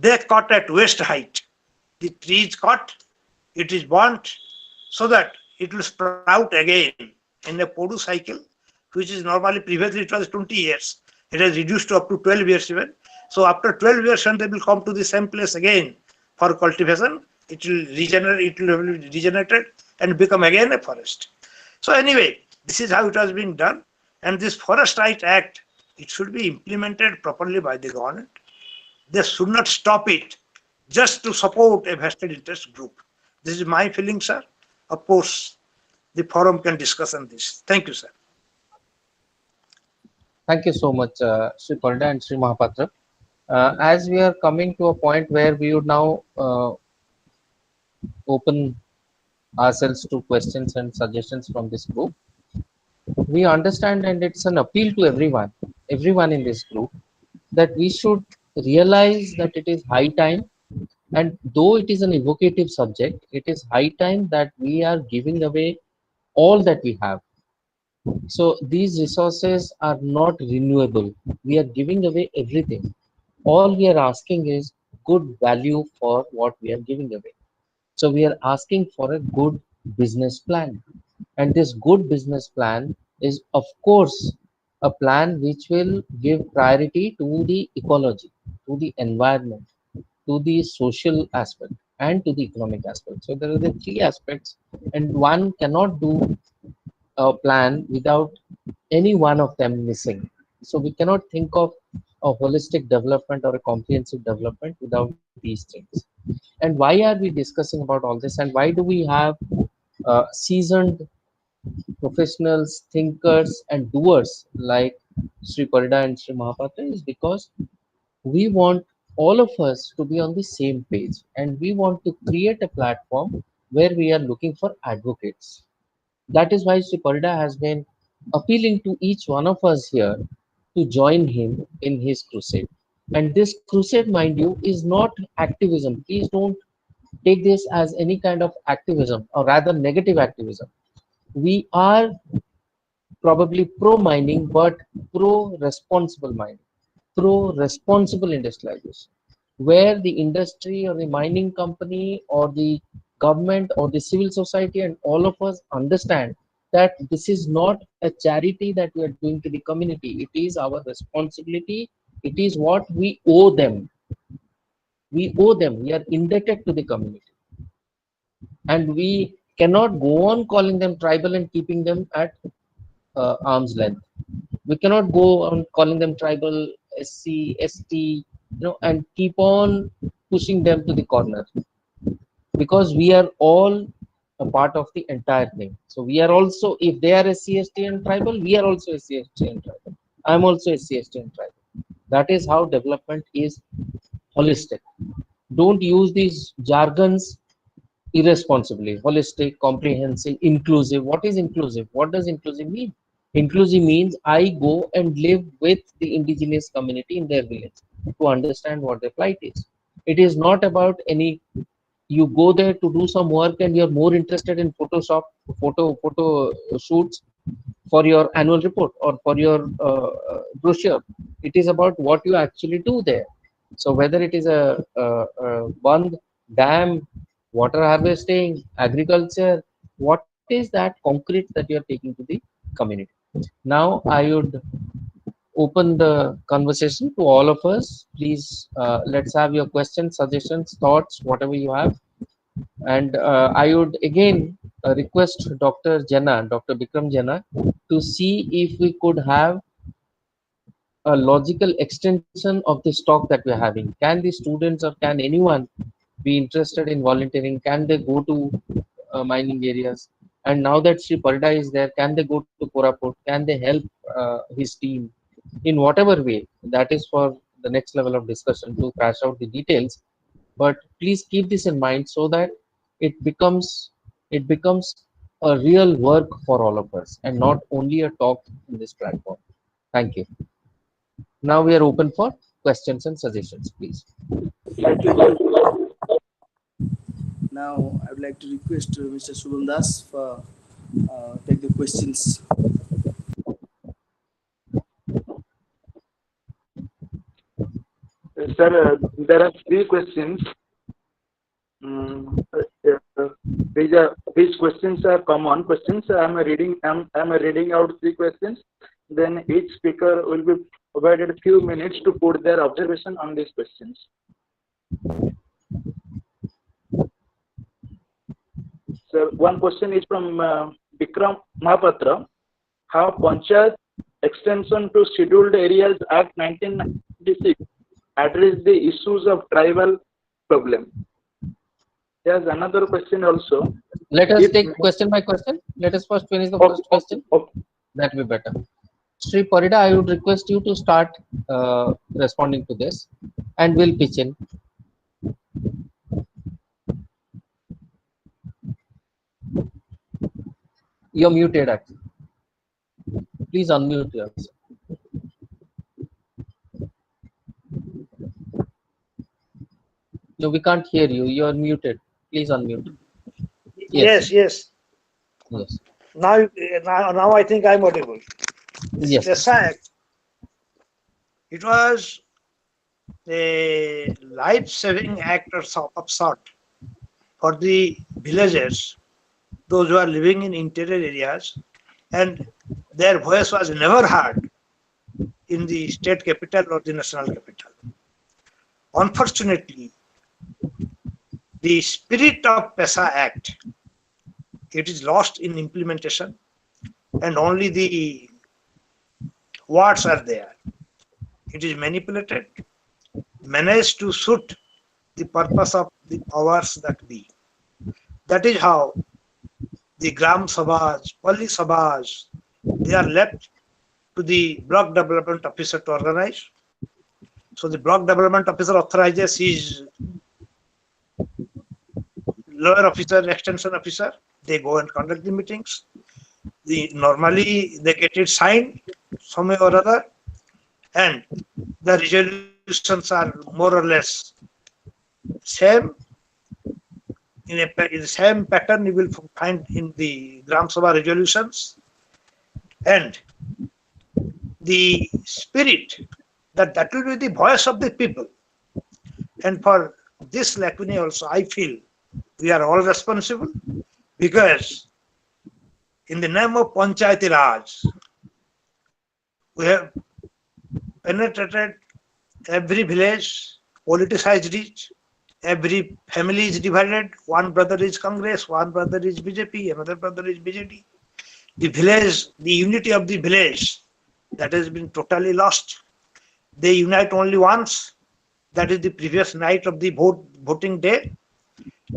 They cut at waist height. The tree is cut, it is burnt, so that it will sprout again in a Podu cycle, which is normally, previously it was 20 years. It has reduced to up to 12 years even. So after 12 years, and they will come to the same place again for cultivation. It will regenerate, it will be regenerated and become again a forest. So anyway, this is how it has been done. And this Forest Right Act, it should be implemented properly by the government. They should not stop it just to support a vested interest group. This is my feeling, sir. Of course, the forum can discuss on this. Thank you, sir. Thank you so much, Sri Parida and Sri Mohapatra. As we are coming to a point where we would now open ourselves to questions and suggestions from this group, we understand, and it's an appeal to everyone in this group, that we should realize that it is high time, and though it is an evocative subject, it is high time that we are giving away all that we have. So these resources are not renewable. We are giving away everything. All we are asking is good value for what we are giving away. So we are asking for a good business plan. And this good business plan is, of course, a plan which will give priority to the ecology, to the environment, to the social aspect, and to the economic aspect. So there are the three aspects, and one cannot do a plan without any one of them missing. So we cannot think of a holistic development or a comprehensive development without these things. And why are we discussing about all this, and why do we have seasoned professionals, thinkers, and doers like Sri Parida and Sri Mohapatra? Is because we want all of us to be on the same page, and we want to create a platform where we are looking for advocates. That is why Sri Parida has been appealing to each one of us here to join him in his crusade. And this crusade, mind you, is not activism. Please don't take this as any kind of activism, or rather negative activism. We are probably pro mining, but pro responsible mining, pro responsible industrialization, where the industry or the mining company or the government or the civil society and all of us understand that this is not a charity that we are doing to the community. It is our responsibility. It is what we owe them. We owe them. We are indebted to the community. And we cannot go on calling them tribal and keeping them at arm's length. We cannot go on calling them tribal, SC, ST, and keep on pushing them to the corner, because we are all a part of the entire thing. So we are also, if they are SC, ST and tribal, we are also SC, ST and tribal. I'm also SC, ST and tribal. That is how development is holistic. Don't use these jargons irresponsibly. Holistic, comprehensive, inclusive. What is inclusive? What does inclusive mean? Inclusive means I go and live with the indigenous community in their village to understand what their plight is. It is not about any, you go there to do some work and you're more interested in photo shoots for your annual report or for your brochure. It is about what you actually do there. So whether it is a bund, dam, water harvesting, agriculture, what is that concrete that you are taking to the community? Now I would open the conversation to all of us. Please, let's have your questions, suggestions, thoughts, whatever you have. And I would again request Dr. Bikram Jana, to see if we could have a logical extension of this talk that we're having. Can the students or can anyone be interested in volunteering? Can they go to mining areas? And now that Sri Parida is there, can they go to Koraput? Can they help his team in whatever way? That is for the next level of discussion, to crash out the details. But please keep this in mind so that it becomes a real work for all of us and not only a talk in this platform. Thank you. Now we are open for questions and suggestions, please. Thank you. Now I would like to request Mr. Shubham Das for take the questions. Sir, there are three questions. These questions are common questions. I'm reading out three questions. Then each speaker will be provided a few minutes to put their observation on these questions. So one question is from Vikram Mohapatra. How Panchayat Extension to Scheduled Areas Act 1996 address the issues of tribal problem? There's another question also. Let us take question by question. Let us first finish the first question. Okay. That will be better. Sri Parida, I would request you to start responding to this, and we'll pitch in. You're muted, actually. Please unmute yourself. No, we can't hear you. You're muted. Please unmute. Yes. Yes. Now I think I'm audible. Yes. PESA Act, it was a life-saving act of sort for the villagers, those who are living in interior areas, and their voice was never heard in the state capital or the national capital. Unfortunately, the spirit of PESA Act, it is lost in implementation, and only the words are there. It is manipulated, managed to suit the purpose of the powers that be. That is how the Gram Sabhas, Palli Sabhas, they are left to the block development officer to organize. So the block development officer authorizes his lower officer, extension officer. They go and conduct the meetings. normally they get it signed some way or other, and the resolutions are more or less same. In the same pattern you will find in the Gram Sabha resolutions, and the spirit that will be the voice of the people. And for this lacunae also, I feel we are all responsible, because in the name of Panchayati Raj, we have penetrated every village, politicized it, every family is divided. One brother is Congress, one brother is BJP, another brother is BJD. The village, the unity of the village, that has been totally lost. They unite only once, that is the previous night of the voting day,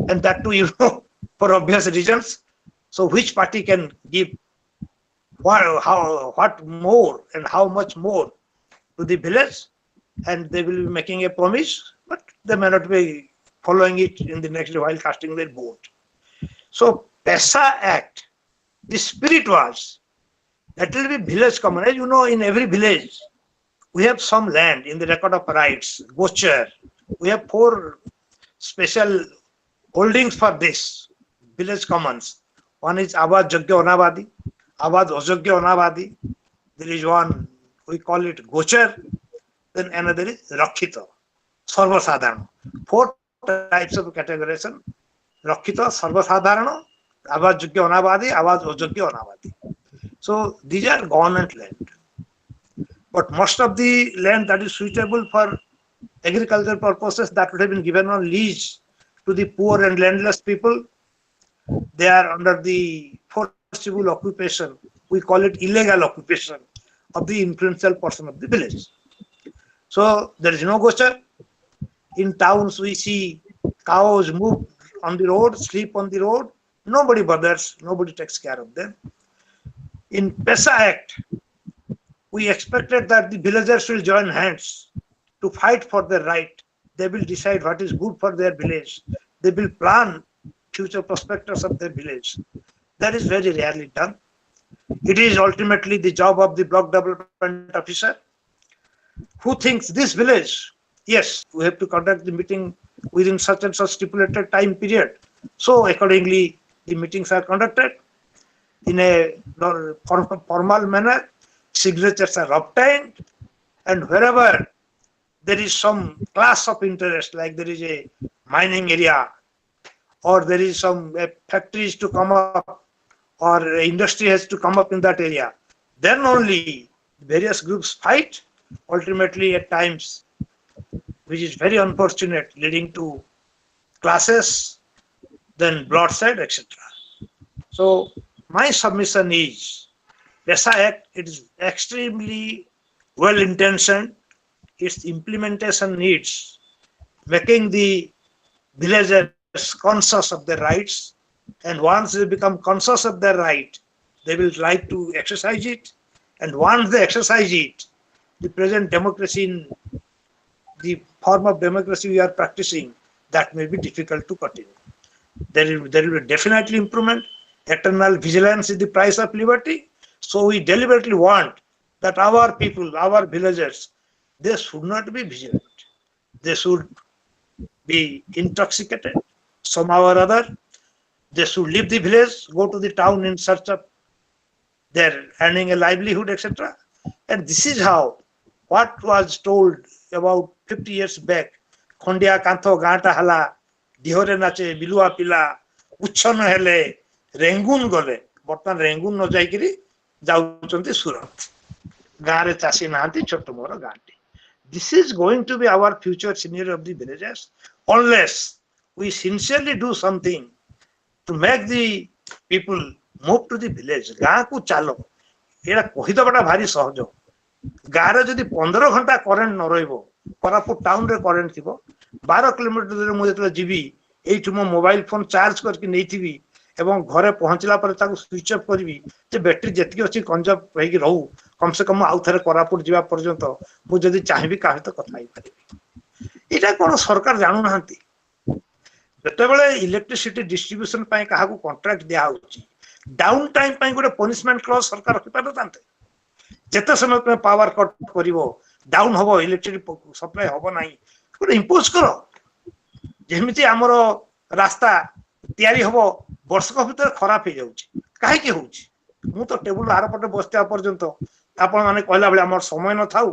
and that too, for obvious reasons. So which party can give what more and how much more to the village, and they will be making a promise, but they may not be following it in the next day while casting their vote. So PESA Act, the spirit was that will be village common. As you know, in every village we have some land in the record of rights, Gochar. We have 4 special holdings for this village commons. One is Abad Jogya Anabadi, Abad Ojogya Anabadi. There is one, we call it Gochar. Then another is Rakhita, Sarva Sadharana. 4 types of categorization: Rakhita, Sarva Sadharana, Abad Jogya Anabadi, Abad Ojogya Anabadi. So these are government land. But most of the land that is suitable for agricultural purposes, that would have been given on lease to the poor and landless people. They are under the forcible occupation. We call it illegal occupation of the influential person of the village. So there is no Gochar. In towns we see cows move on the road, sleep on the road. Nobody bothers, nobody takes care of them. In PESA Act, we expected that the villagers will join hands to fight for their right. They will decide what is good for their village. They will plan future prospectus of their village. That is very rarely done. It is ultimately the job of the block development officer, who thinks this village, yes, we have to conduct the meeting within such and such stipulated time period. So accordingly, the meetings are conducted in a formal manner. Signatures are obtained, and wherever there is some class of interest, like there is a mining area, or there is some factories to come up, or industry has to come up in that area, then only various groups fight, ultimately at times, which is very unfortunate, leading to clashes, then bloodshed, etc. So my submission is, PESA Act, it is extremely well intentioned. Its implementation needs making the villagers conscious of their rights, and once they become conscious of their right, they will like to exercise it, and once they exercise it, the present democracy, in the form of democracy we are practicing, that may be difficult to continue. There will be definitely improvement. Eternal vigilance is the price of liberty. So we deliberately want that our people, our villagers, they should not be vigilant. They should be intoxicated somehow or other. They should leave the village, go to the town in search of their earning a livelihood, etc. And this is how what was told about 50 years back, Khondia Kantho Ganta Hala, Dihore Nache, Bilua Pila, Uchon Hele, Rengun Gole, Botan Rengun no Jaikiri, Jauchonti Surat. Gare Chasi Nanti, Chotomoro Ganti. This is going to be our future scenario of the villages, unless we sincerely do something to make the people move to the village. Gaँ को चालो, ये कोही तो बड़ा भारी सहज. गाँ रे जदि 15 घंटा करेंट न रहिबो, कोरापुट टाउन रे करेंट थिबो, 12 किलोमीटर रे मु जेतले जीवी, एइठु मो मोबाइल फोन चार्ज करके नेइथिबी, एवं घरे पहुंचला पर ताकू स्विच ऑफ करबी, जे बैटरी जेतकी अछि कंजर्व होइकी रहू, कम से कम आउ थरे कोरापुट जीवा पर्यंत मु जदि चाहेबी काहे तो कथा ही परिबी. एटा कोन सरकार जानू नाहंती. जेतेबेले इलेक्ट्रिसिटी डिस्ट्रीब्यूशन पाए काहाकू कॉन्ट्रैक्ट दिया होची, डाउन टाइम ପାଇଁ ଗୋଟେ ପନିଶମେଣ୍ଟ କ୍ଲଜ ସରକାର ରଖି ପାରନ୍ତେ ଯେତେ ସମୟ ତମେ ପାୱାର କଟ କରିବ डाउन हबो इलेक्ट्रिक सप्लाई हबो नाही गोटे इम्पोज करो जेमिति हमरो रास्ता तयारी हबो वर्षक भीतर खराब हो जाउची काहे के होउची मु तो टेबल आर पटे बसते पर्यंत आपण माने कहला बेले हमर समय न थाउ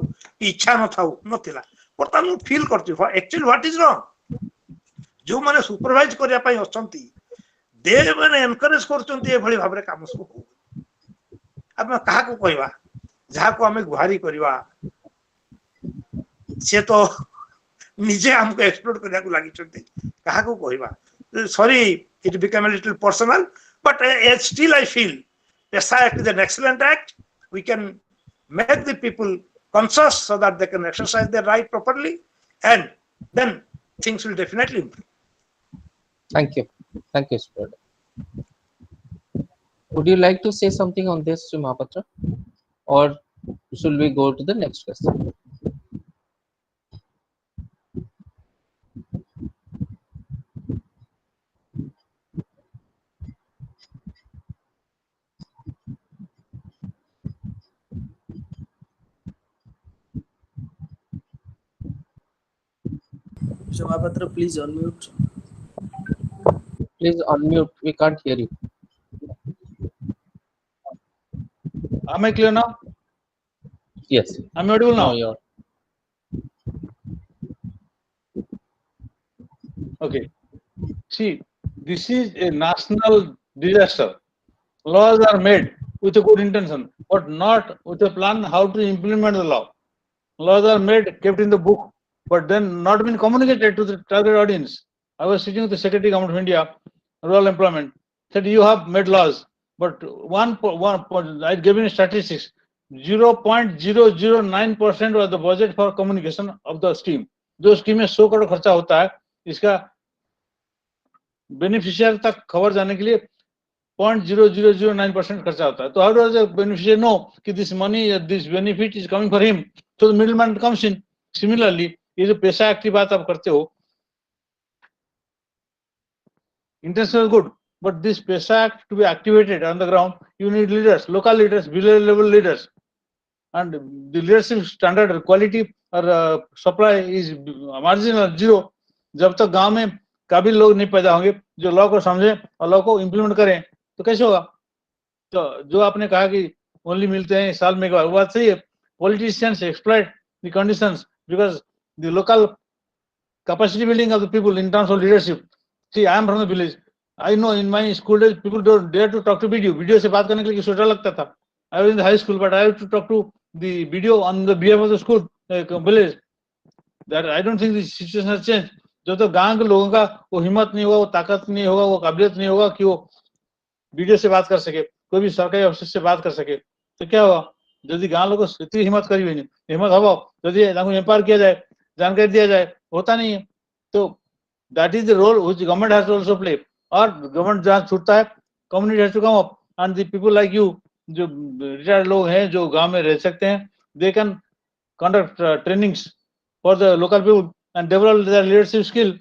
इच्छा न थाउ नथिला परता मु फील करती एक्चुअली व्हाट इज रॉन्ग जो माने सुपरवाइज करिया पई अछंती दे माने एनकरेज करचंती ए भली भाबरे काम सब हो अब कहा को कहवा जहा को हमें गुहारी करवा से तो निजे हमको एक्सप्लोर करने को लगी चलते कहा को कहवा sorry it become a little personal but still I feel PESA Act is an excellent act. We can make the people conscious so that they can exercise their right properly, and then things will definitely improve. Thank you, sir. Would you like to say something on this, Mohapatra, or should we go to the next question? Mohapatra, please unmute. Please unmute. We can't hear you. Am I clear now? Yes. I'm audible now. You're. Okay. See, this is a national disaster. Laws are made with a good intention, but not with a plan how to implement the law. Laws are made, kept in the book, but then not been communicated to the target audience. I was sitting with the Secretary Government of India, Rural Employment, said you have made laws, but I gave you statistics, 0.009% was the budget for communication of the scheme. जो scheme में 100 करोड़ खर्चा होता है, इसका beneficiary तक खबर जाने के लिए 0.0009% खर्चा होता है. तो how does the beneficiary know कि this money, this benefit is coming for him? So the middleman comes in. Similarly, ये जो PESA Act की बात आप करते हो, intention is good, but this PESA Act to be activated on the ground, you need leaders, local leaders, village level leaders, and the leadership standard quality or supply is marginal, zero. जब तक गांव में काबिल लोग नहीं पैदा होंगे जो लॉ को समझे और लॉ को इम्प्लीमेंट करें तो कैसे होगा. तो जो आपने कहा कि ओनली मिलते हैं साल में एक बार, वो बात सही है. Politicians exploit the conditions because the local capacity building of the people in terms of leadership. See, I am from the village. I know in my school days people don't dare to talk to video. Video से बात करने के लिए सोचा लगता था. I was in the high school, but I have to talk to the video on the behalf of the school village. That I don't think the situation has changed. जब तक गांव के लोगों का वो हिम्मत नहीं होगा, वो ताकत नहीं होगा, वो काबिलियत नहीं होगा कि वो वीडियो से बात कर सके, कोई भी सरकारी ऑफिसर से बात कर सके, तो क्या होगा. यदि गांव लोगों को इतनी हिम्मत करी हुई नहीं, हिम्मत हवा यदि एम्पावर किया जाए, जानकारी दिया जाए, होता नहीं है. तो that is the role which government has to also play. और गवर्नमेंट जहां छूटता है, community has to come up and the people like you जो रिटायर्ड लोग हैं जो गांव में रह सकते हैं, they can conduct trainings for the local people and develop their leadership skill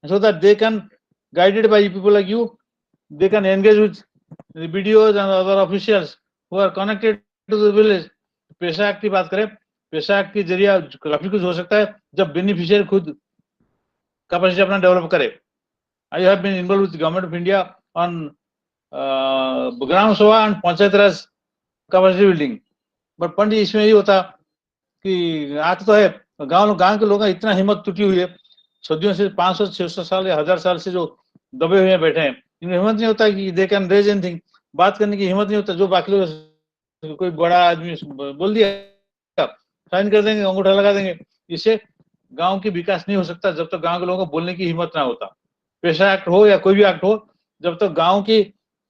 so that they can, guided by people like you, they can engage with the BDOs and other officials who are connected to the village. PESA Act की बात करें, PESA Act के जरिए काफी कुछ हो सकता है जब बेनिफिशियरी खुद कैपेसिटी अपना डेवलप करे. I have been involved with the Government of India on gram sabha and panchayat raj capacity building. But Pandit इसमें ये होता कि आज तो है गांव के लोगों का इतना हिम्मत टूटी हुई है सदियों से, 500-600 साल या 1000 साल से जो दबे हुए बैठे हैं, इनमें हिम्मत नहीं होता कि दे कैन रेज एनीथिंग. बात करने की हिम्मत नहीं होता. जो बाकी लोग, कोई बड़ा आदमी बोल दिया, साइन कर देंगे, अंगूठा लगा देंगे. इससे गांव की विकास नहीं हो सकता जब तक गांव के लोगों को बोलने की हिम्मत ना होता. PESA एक्ट हो या कोई भी एक्ट हो, जब तक गांव की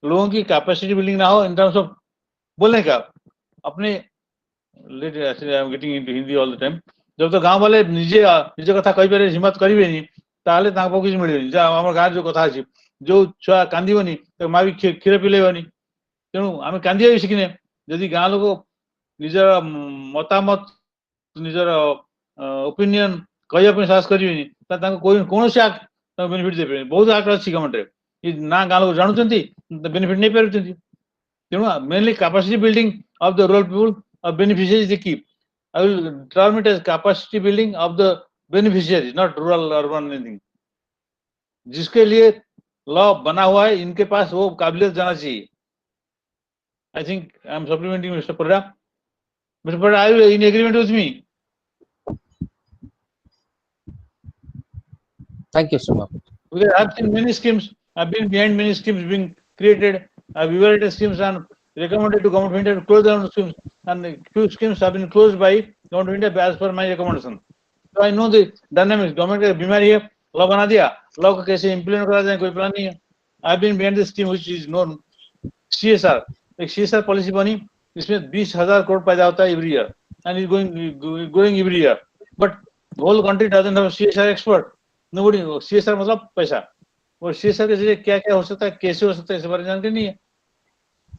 लोगों की कैपेसिटी बिल्डिंग ना हो इन टर्म्स ऑफ बोलने का, अपने हिंदी ऑल द टाइम, जब तो गांव वाले निजे निज कथा कही पारे हिम्मत करेनि ताले तांको किछ मिलेनि. आम गाँव जो कथा अच्छी, जो छुआ कांदीबनी तो माँ भी क्षीर पिलेबनी. तेणु आम कांदिया भी शिखिने. जदि गाँ लोक निजर मतामत, निजर ओपिनियन कहवाई साहस करेनि, कौन एक्ट बेनिफिट दे. बहुत एक्ट अच्छी गवर्नमेंट रे, ना गाँ लोग जानुंट बेनिफिट नहीं party. Mainly capacity building of the rural people, beneficiaries is the key. I will term it as capacity building of the beneficiaries, not rural urban anything. जिसके लिए law बना हुआ है, इनके पास वो काबिलियत जाना चाहिए. I think I am supplementing Mr. Parida. Mr. Parida, are you in agreement with me? Thank you, Suma. Because I've seen many schemes, I've been behind many schemes being created, I've evaluated schemes and recommended to Government of India to close down schemes, and few schemes have been closed by Government of India as per my recommendation. So I know the dynamics. Government का बीमारी है, law बना दिया, law को कैसे implement करा जाए कोई plan नहीं है. I've been behind the scheme which is known CSR. एक CSR policy बनी, इसमें 20,000 crore पैदा होता है every year, and it's going every year. But the whole country doesn't have a CSR expert. Nobody. CSR मतलब पैसा. और CSR के जरिए क्या क्या हो सकता है, कैसे हो सकता है, इस बारे में जानकारी नहीं है.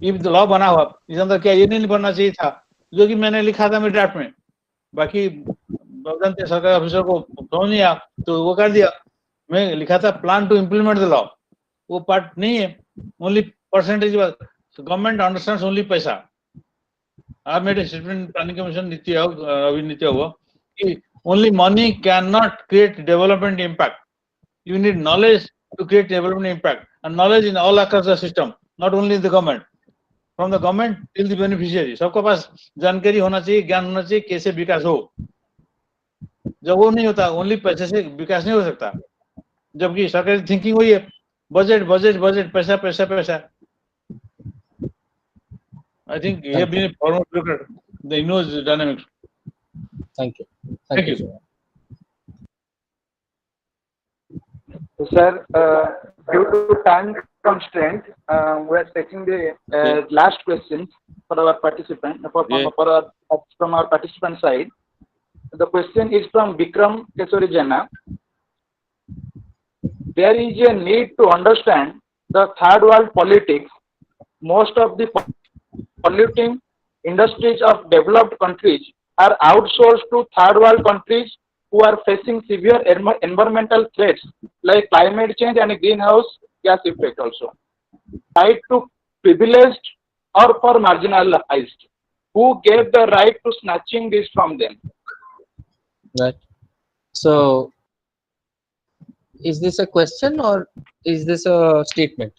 If the law बना हुआ, इस अंदर क्या ये नहीं बनना चाहिए था, जो कि मैंने लिखा था मेरे ड्राफ्ट में. बाकी जानते सरकारी ऑफिसर को समझ नहीं आया तो वो कर दिया. मैं लिखा था plan to implement the law, वो पार्ट नहीं है. Only percentage government understands only paisa. I made a statement planning commission NITI Aayog अभी नीति आयोग कि only money cannot create development impact. You need knowledge to create development impact, and knowledge in all across the system, not only in the government. From the government till the beneficiary, सबके पास जानकारी होना चाहिए, ज्ञान होना चाहिए कैसे विकास हो. जब वो नहीं होता, ओनली पैसे से विकास नहीं हो सकता. जबकि सरकारी थिंकिंग वही है, बजट बजट बजट, पैसा पैसा पैसा. I think you have been a former bureaucrat. They know the dynamics. Thank you. Thank you. Suma. Sir, due to time constraint, we are taking the last questions for our participant, from our participant side. The question is from Vikram Kesari Jana. There is a need to understand the third world politics. Most of the polluting industries of developed countries are outsourced to third world countries who are facing severe environmental threats like climate change and greenhouse gas effect also. Tied to privileged or for marginalized. Who gave the right to snatching this from them? Right. So, is this a question or is this a statement?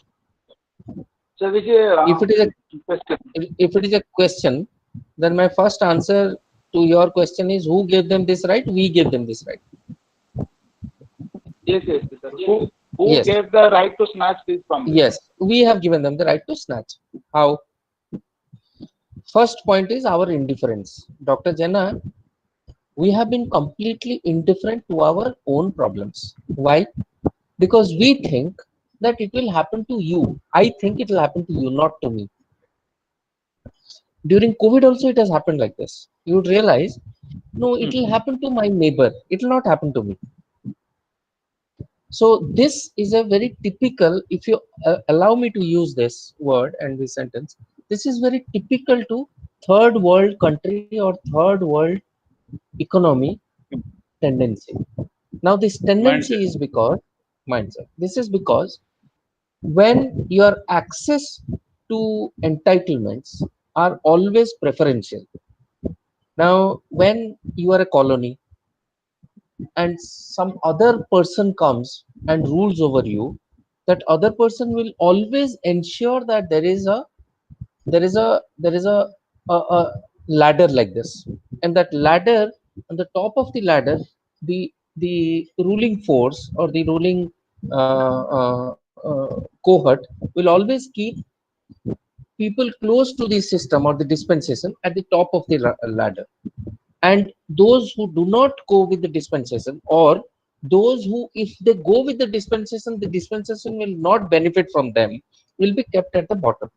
So, which is, If it is a question. if it is a question, then my first answer to your question is who gave them this right? We gave them this right. Yes, yes, sir. Who Yes. gave the right to snatch this from them? Yes, we have given them the right to snatch. How? First point is our indifference. Dr. Jana, we have been completely indifferent to our own problems. Why? Because we think that it will happen to you. I think it will happen to you, not to me. During COVID also it has happened like this. You would realize, no, it will happen to my neighbor. It will not happen to me. So this is a very typical, if you allow me to use this word and this sentence, this is very typical to third world country or third world economy tendency. Now this tendency is because mindset. This is because when your access to entitlements are always preferential. Now when you are a colony and some other person comes and rules over you, that other person will always ensure that there is a ladder like this, and that ladder, on the top of the ladder, the ruling force or the ruling cohort will always keep people close to the system or the dispensation at the top of the ladder, and those who do not go with the dispensation, or those who, if they go with the dispensation will not benefit from them, will be kept at the bottom.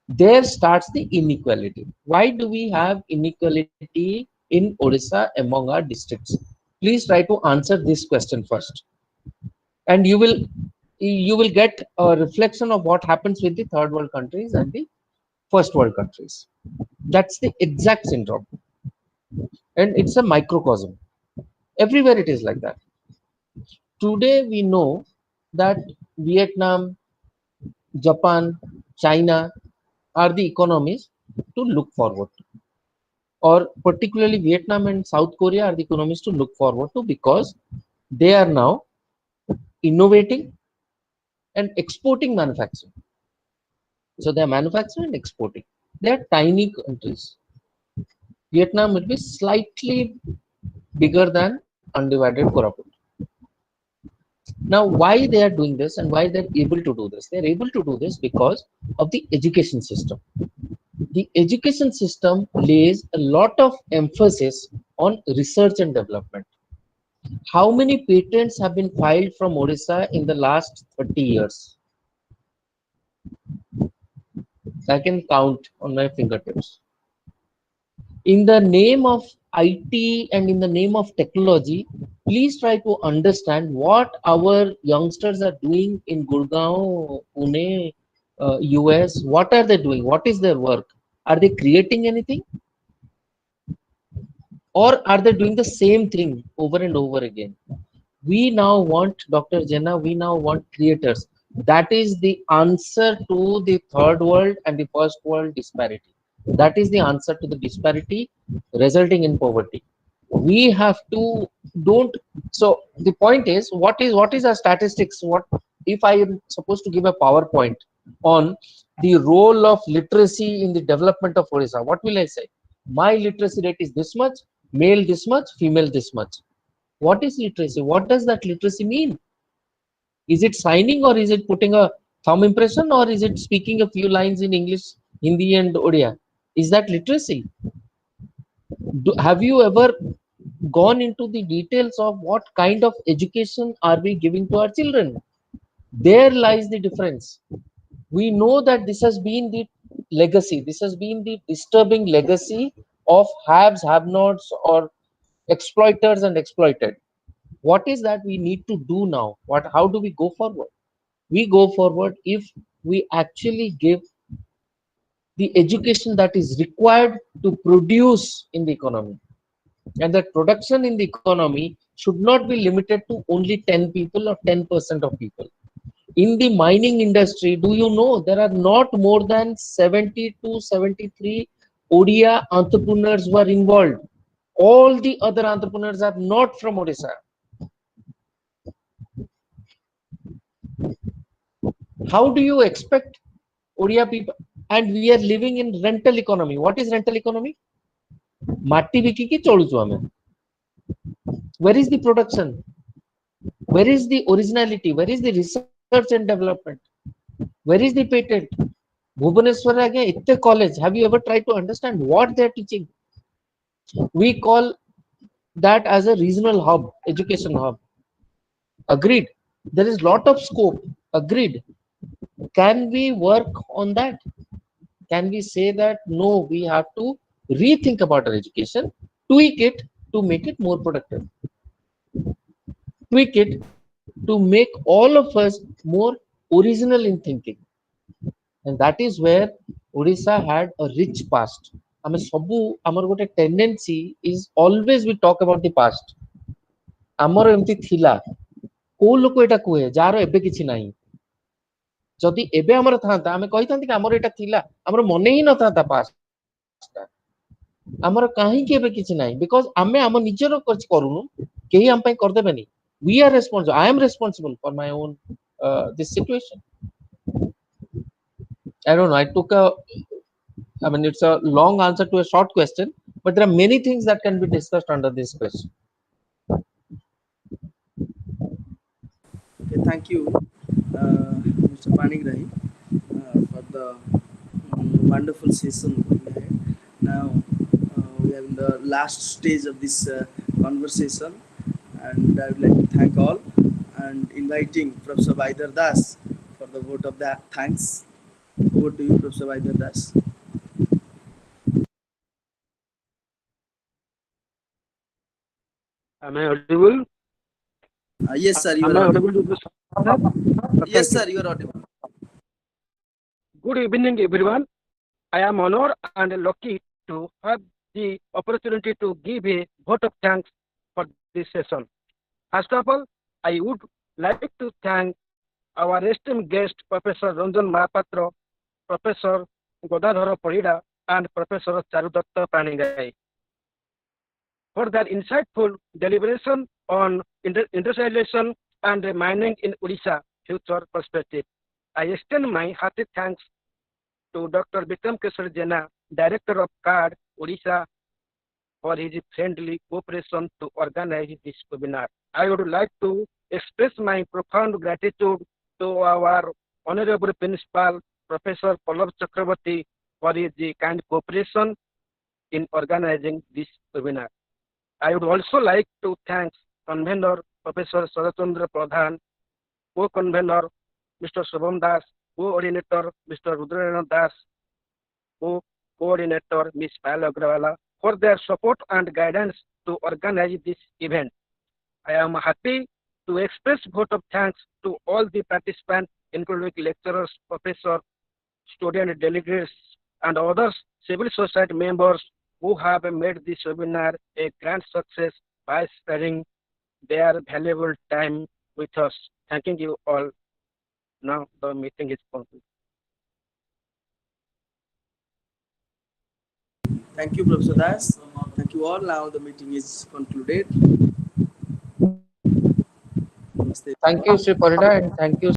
There starts the inequality. Why do we have inequality in Odisha among our districts? Please try to answer this question first, and you will get a reflection of what happens with the third world countries and the first world countries. That's the exact syndrome, and it's a microcosm. Everywhere it is like that. Today we know that Vietnam, Japan, China, are the economies to look forward to, or particularly Vietnam and South Korea are the economies to look forward to, because they are now innovating and exporting manufacturing. So they are manufacturing and exporting. They are tiny countries. Vietnam will be slightly bigger than undivided Koraput. Now, why they are doing this and why they're able to do this? They're able to do this because of the education system. The education system lays a lot of emphasis on research and development. How many patents have been filed from Odisha in the last 30 years? I can count on my fingertips. In the name of IT and in the name of technology, please try to understand what our youngsters are doing in Gurgaon, Pune, US. What are they doing? What is their work? Are they creating anything? Or are they doing the same thing over and over again? We now want, Dr. Jenna, we now want creators. That is the answer to the third world and the first world disparity. That is the answer to the disparity resulting in poverty. We have to don't. So the point is, what is our statistics? What if I am supposed to give a PowerPoint on the role of literacy in the development of Odisha? What will I say? My literacy rate is this much, male this much, female this much. What is literacy? What does that literacy mean? Is it signing, or is it putting a thumb impression, or is it speaking a few lines in English, Hindi and Odia? Is that literacy? Have you ever gone into the details of what kind of education are we giving to our children? There lies the difference. We know that this has been the legacy. This has been the disturbing legacy of haves, have-nots, or exploiters and exploited. What is that we need to do now? How do we go forward? We go forward if we actually give the education that is required to produce in the economy, and that production in the economy should not be limited to only 10 people or 10% of people. In the mining industry, do you know there are not more than 70 to 73 Odia entrepreneurs who are involved? All the other entrepreneurs are not from Odisha. How do you expect Odia people? And we are living in rental economy. What is rental economy? Matti biki ki choluchu ame. Where is the production? Where is the originality? Where is the research and development? Where is the patent? Bhubaneswar again, itte college. Have you ever tried to understand what they are teaching? We call that as a regional hub, education hub. Agreed. There is lot of scope. Agreed. Can we work on that? Can we say that no, we have to rethink about our education, tweak it to make it more productive, tweak it to make all of us more original in thinking? And that is where Odisha had a rich past. ଆମେ ସବୁ ଆମର ଗୋଟେ tendency is always we talk about the past. ଆମର ଏମିତି ଥିଲା, କୋଉ ଲୋକ ଏଟା କୁହେ ଯାହାର ଏବେ କିଛି ନାହିଁ? ଯଦି ଏବେ ଆମର ଥାନ୍ତା ଆମେ କହିଥାନ୍ତି କି ଆମର ଏଟା ଥିଲା, ଆମର ମନେ ହିଁ ନଥାନ୍ତା past। ଆମର କାହିଁକି ଏବେ କିଛି ନାହିଁ? ବିକଜ ଆମେ ଆମ ନିଜର କିଛି କରୁନୁ, କେହି ଆମ ପାଇଁ କରିଦେବେନି। We are responsible. I am responsible for my own this situation. I don't know. I mean, it's a long answer to a short question, but there are many things that can be discussed under this question. Okay, thank you, Mr. Panigrahi, for the wonderful session we had. Now we are in the last stage of this conversation, and I would like to thank all and inviting Professor Vaidar Das for the vote of the thanks. Over to you, Professor Vaidar Das. Am I audible? Yes, sir, you Am are I audible. audible to the Yes, sir, you are audible. Good evening, everyone. I am honored and lucky to have the opportunity to give a vote of thanks for this session. First of all, I would like to thank our esteemed guest, Professor Ranjan Mohapatra, Professor Gadadhara Parida and Professor Charudatta Panigai for their insightful deliberation on industrialization and mining in Odisha future perspective. I extend my hearty thanks to Dr. Vikram Kesar Jena, Director of CARD, Odisha, for his friendly cooperation to organize this webinar. I would like to express my profound gratitude to our Honorable Principal, Professor Prof Chakraborty, for his kind cooperation in organizing this webinar. I would also like to thank Convener Professor Sarachandra Pradhan, Co-Convener Mr. Shubham Das, Co-Coordinator Mr. Rudranath Das, Co-Coordinator Ms. Payal Agrawala for their support and guidance to organize this event. I am happy to express vote of thanks to all the participants, including lecturers, professors, student delegates, and others civil society members who have made this webinar a grand success by sparing their valuable time with us. Thanking you all. Now the meeting is concluded. Thank you, Professor Das. Thank you all. Now the meeting is concluded. Thank you, Sri Parida, and thank you,